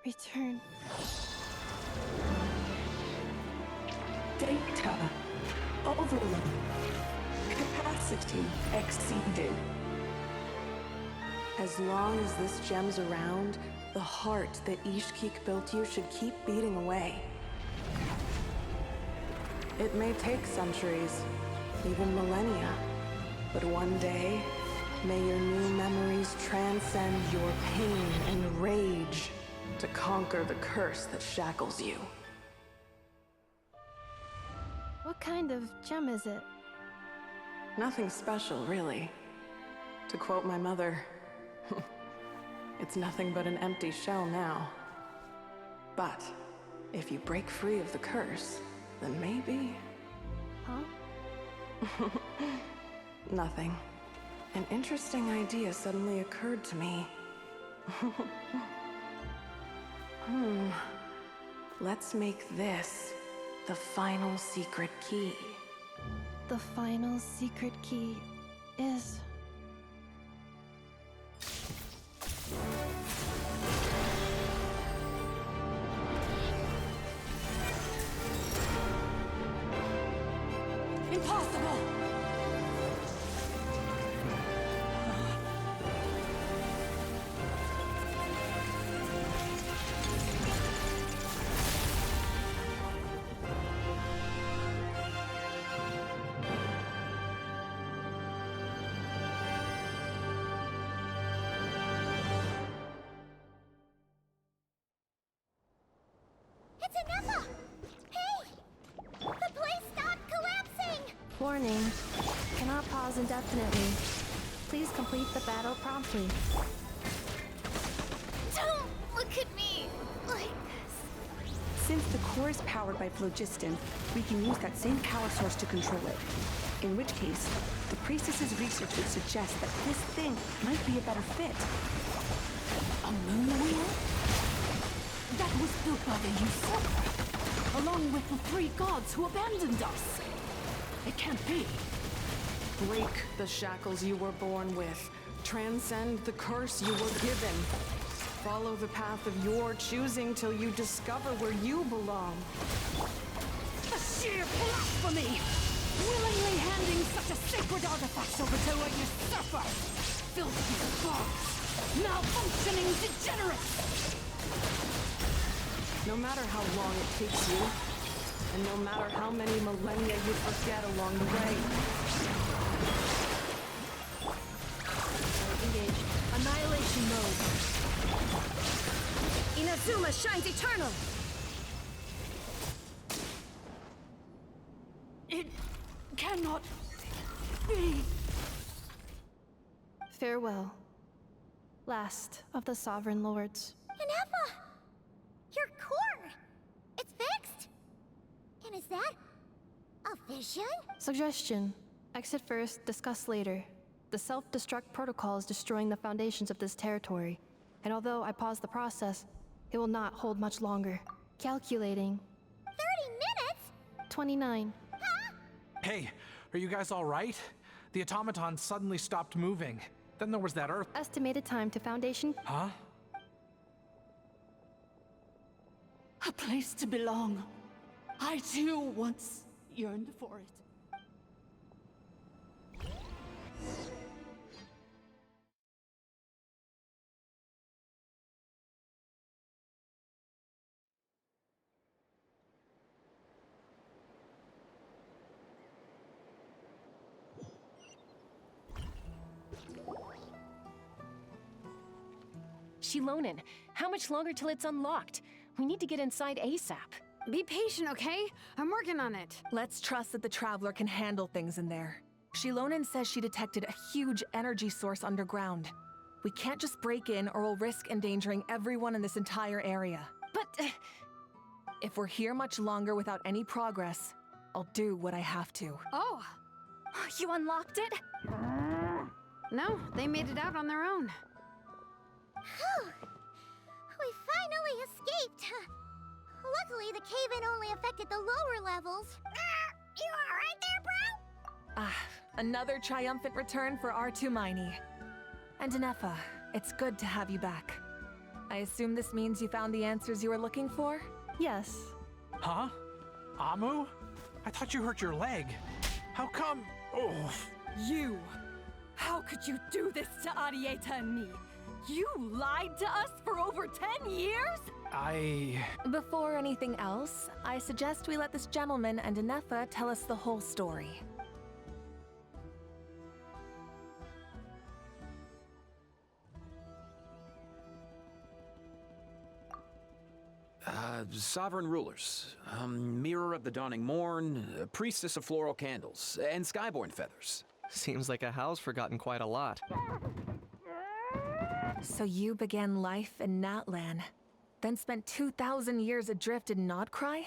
Return. Data. Overload. Capacity exceeded. As long as this gem's around, the heart that Ishkik built you should keep beating away. It may take centuries, even millennia, but one day, may your new memories transcend your pain and rage to conquer the curse that shackles you. What kind of gem is it? Nothing special, really. To quote my mother, it's nothing but an empty shell now. But if you break free of the curse, then maybe... Huh? Nothing. An interesting idea suddenly occurred to me. Let's make this the final secret key. The final secret key is... Impossible! It's Ineffa! Hey! The place stopped collapsing! Warning. Cannot pause indefinitely. Please complete the battle promptly. Don't look at me like this. Since the core is powered by phlogiston, we can use that same power source to control it. In which case, the priestess's research would suggest that this thing might be a better fit. A moon wheel? That was built by the usurper, along with the 3 gods who abandoned us. It can't be. Break the shackles you were born with. Transcend the curse you were given. Follow the path of your choosing till you discover where you belong. The sheer blasphemy! Willingly handing such a sacred artifact over to a usurper! Filthy bugs! Malfunctioning degenerates! No matter how long it takes you, and no matter how many millennia you forget along the way. Engage. Annihilation mode. Inazuma shines eternal! It cannot be. Farewell. Last of the Sovereign Lords. Ineffa! Your core! It's fixed! And is that a vision? Suggestion. Exit first, discuss later. The self-destruct protocol is destroying the foundations of this territory. And although I paused the process, it will not hold much longer. Calculating. 30 minutes? 29. Hey, are you guys all right? The automaton suddenly stopped moving. Then there was that earth. Estimated time to Foundation. Huh? A place to belong. I too once yearned for it. Shilonen, how much longer till it's unlocked? We need to get inside ASAP. Be patient, okay? I'm working on it. Let's trust that the Traveler can handle things in there. Shilonen says she detected a huge energy source underground. We can't just break in or we'll risk endangering everyone in this entire area. But... if we're here much longer without any progress, I'll do what I have to. Oh! You unlocked it? No, they made it out on their own. Whew. We finally escaped. Luckily, the cave-in only affected the lower levels. You alright there, bro? Another triumphant return for R2 Miney. And Ineffa, it's good to have you back. I assume this means you found the answers you were looking for? Yes. Huh? Amu? I thought you hurt your leg. How come? Oh. You! How could you do this to Arieta and me? You lied to us for over 10 years? Before anything else, I suggest we let this gentleman and Ineffa tell us the whole story. Sovereign rulers, Mirror of the Dawning Morn, Priestess of Floral Candles, and Skyborn Feathers. Seems like a house forgotten quite a lot. So you began life in Natlan, then spent 2,000 years adrift in Nodcry?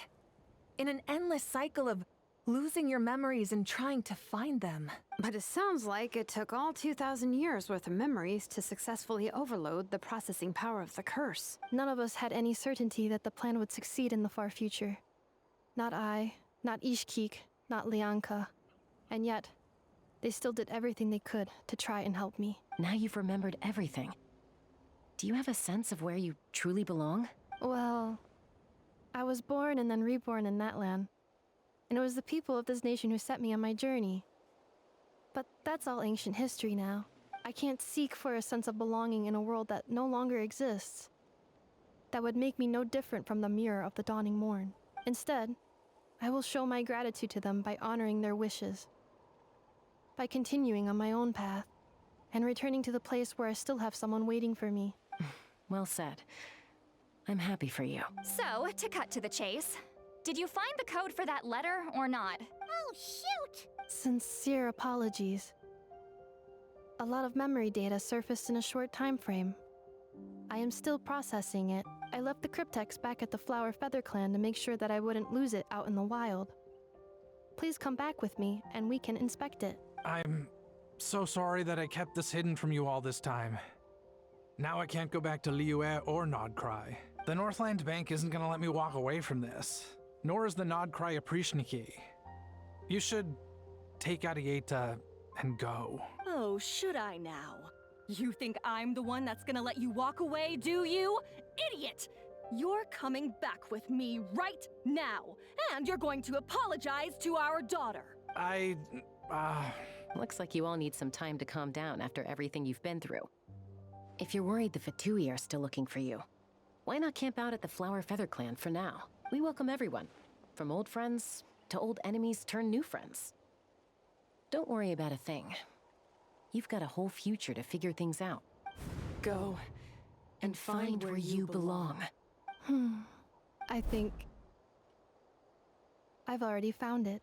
In an endless cycle of losing your memories and trying to find them. But it sounds like it took all 2,000 years worth of memories to successfully overload the processing power of the curse. None of us had any certainty that the plan would succeed in the far future. Not I, not Ishkik, not Lianka. And yet, they still did everything they could to try and help me. Now you've remembered everything. Do you have a sense of where you truly belong? Well, I was born and then reborn in that land. And it was the people of this nation who set me on my journey. But that's all ancient history now. I can't seek for a sense of belonging in a world that no longer exists. That would make me no different from the mirror of the dawning morn. Instead, I will show my gratitude to them by honoring their wishes. By continuing on my own path, and returning to the place where I still have someone waiting for me. Well said. I'm happy for you. So, to cut to the chase, did you find the code for that letter or not? Oh, shoot! Sincere apologies. A lot of memory data surfaced in a short time frame. I am still processing it. I left the cryptex back at the Flower Feather Clan to make sure that I wouldn't lose it out in the wild. Please come back with me, and we can inspect it. I'm so sorry that I kept this hidden from you all this time. Now I can't go back to Liyue or Nodcry. The Northland Bank isn't gonna let me walk away from this, nor is the Nodcry Aprishniki. You should take Arieta and go. Oh, should I now? You think I'm the one that's gonna let you walk away, do you? Idiot! You're coming back with me right now, and you're going to apologize to our daughter. Looks like you all need some time to calm down after everything you've been through. If you're worried the Fatui are still looking for you, why not camp out at the Flower Feather Clan for now? We welcome everyone, from old friends to old enemies turned new friends. Don't worry about a thing. You've got a whole future to figure things out. Go and find where you belong. I think I've already found it.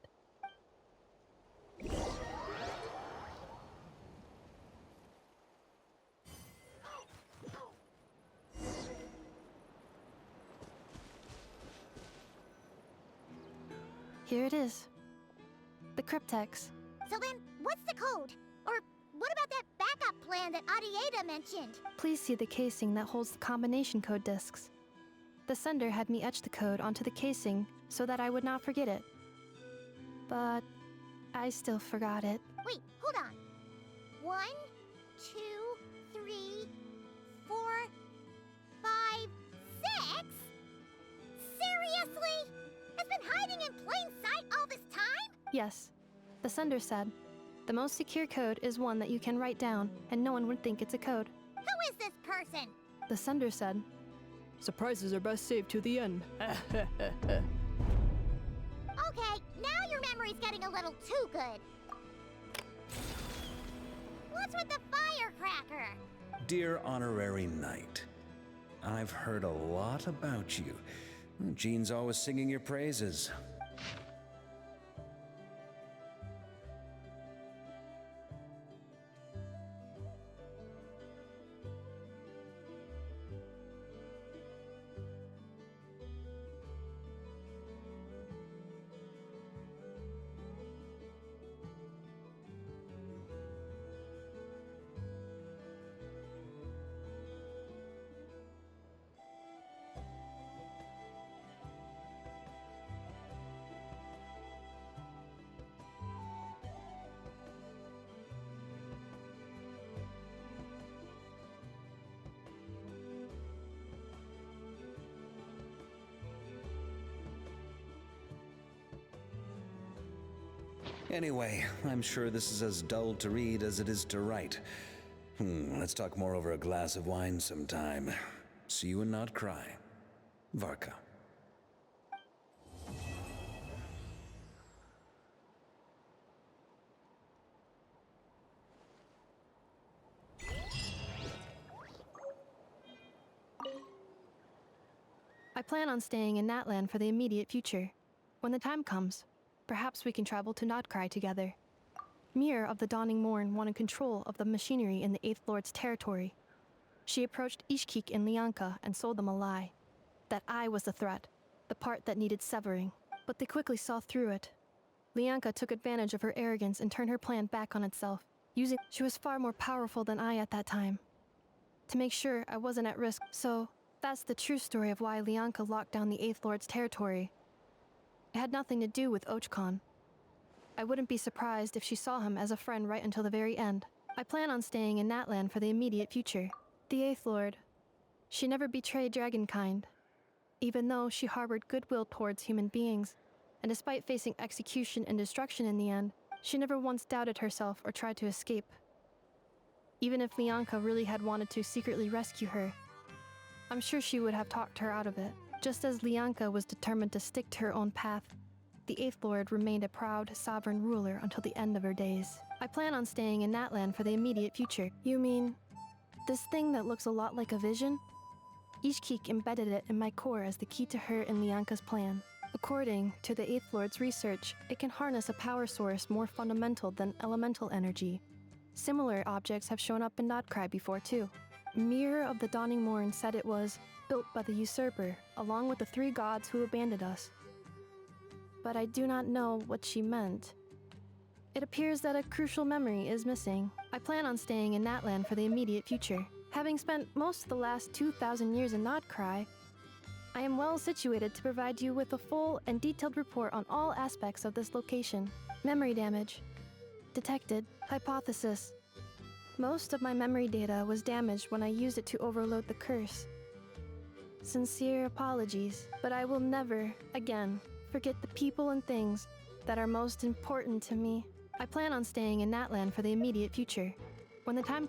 Here it is. The cryptex. So then, what's the code? Or what about that backup plan that Arieta mentioned? Please see the casing that holds the combination code discs. The sender had me etch the code onto the casing so that I would not forget it. But I still forgot it. Wait, hold on. 1, 2, 3, 4, 5, 6? Seriously? It's been hiding in plain sight all this time? Yes. The sender said, the most secure code is one that you can write down, and no one would think it's a code. Who is this person? The sender said, surprises are best saved to the end. Okay, now your memory's getting a little too good. What's with the firecracker? Dear Honorary Knight, I've heard a lot about you. Jean's always singing your praises. Anyway, I'm sure this is as dull to read as it is to write. Let's talk more over a glass of wine sometime. See you and not cry. Varka. I plan on staying in Natland for the immediate future. When the time comes, perhaps we can travel to Nodcry together. Mirror of the Dawning Morn wanted control of the machinery in the Eighth Lord's territory. She approached Ishkik and Lianka and sold them a lie. That I was the threat, the part that needed severing. But they quickly saw through it. Lianka took advantage of her arrogance and turned her plan back on itself. She was far more powerful than I at that time. To make sure I wasn't at risk, so that's the true story of why Lianka locked down the Eighth Lord's territory. It had nothing to do with Ochkon. I wouldn't be surprised if she saw him as a friend right until the very end. I plan on staying in Natlan for the immediate future. The Eighth Lord. She never betrayed Dragonkind, even though she harbored goodwill towards human beings, and despite facing execution and destruction in the end, she never once doubted herself or tried to escape. Even if Lianka really had wanted to secretly rescue her, I'm sure she would have talked her out of it. Just as Lianka was determined to stick to her own path, the Eighth Lord remained a proud, sovereign ruler until the end of her days. I plan on staying in Natlan for the immediate future. You mean, this thing that looks a lot like a vision? Ishkik embedded it in my core as the key to her and Lianka's plan. According to the Eighth Lord's research, it can harness a power source more fundamental than elemental energy. Similar objects have shown up in Nodcry before too. Mirror of the Dawning Morn said it was built by the usurper, along with the 3 gods who abandoned us. But I do not know what she meant. It appears that a crucial memory is missing. I plan on staying in Natlan for the immediate future. Having spent most of the last 2,000 years in Nodcry, I am well situated to provide you with a full and detailed report on all aspects of this location. Memory damage. Detected. Hypothesis. Most of my memory data was damaged when I used it to overload the curse. Sincere apologies, but I will never, again, forget the people and things that are most important to me. I plan on staying in Natlan for the immediate future. When the time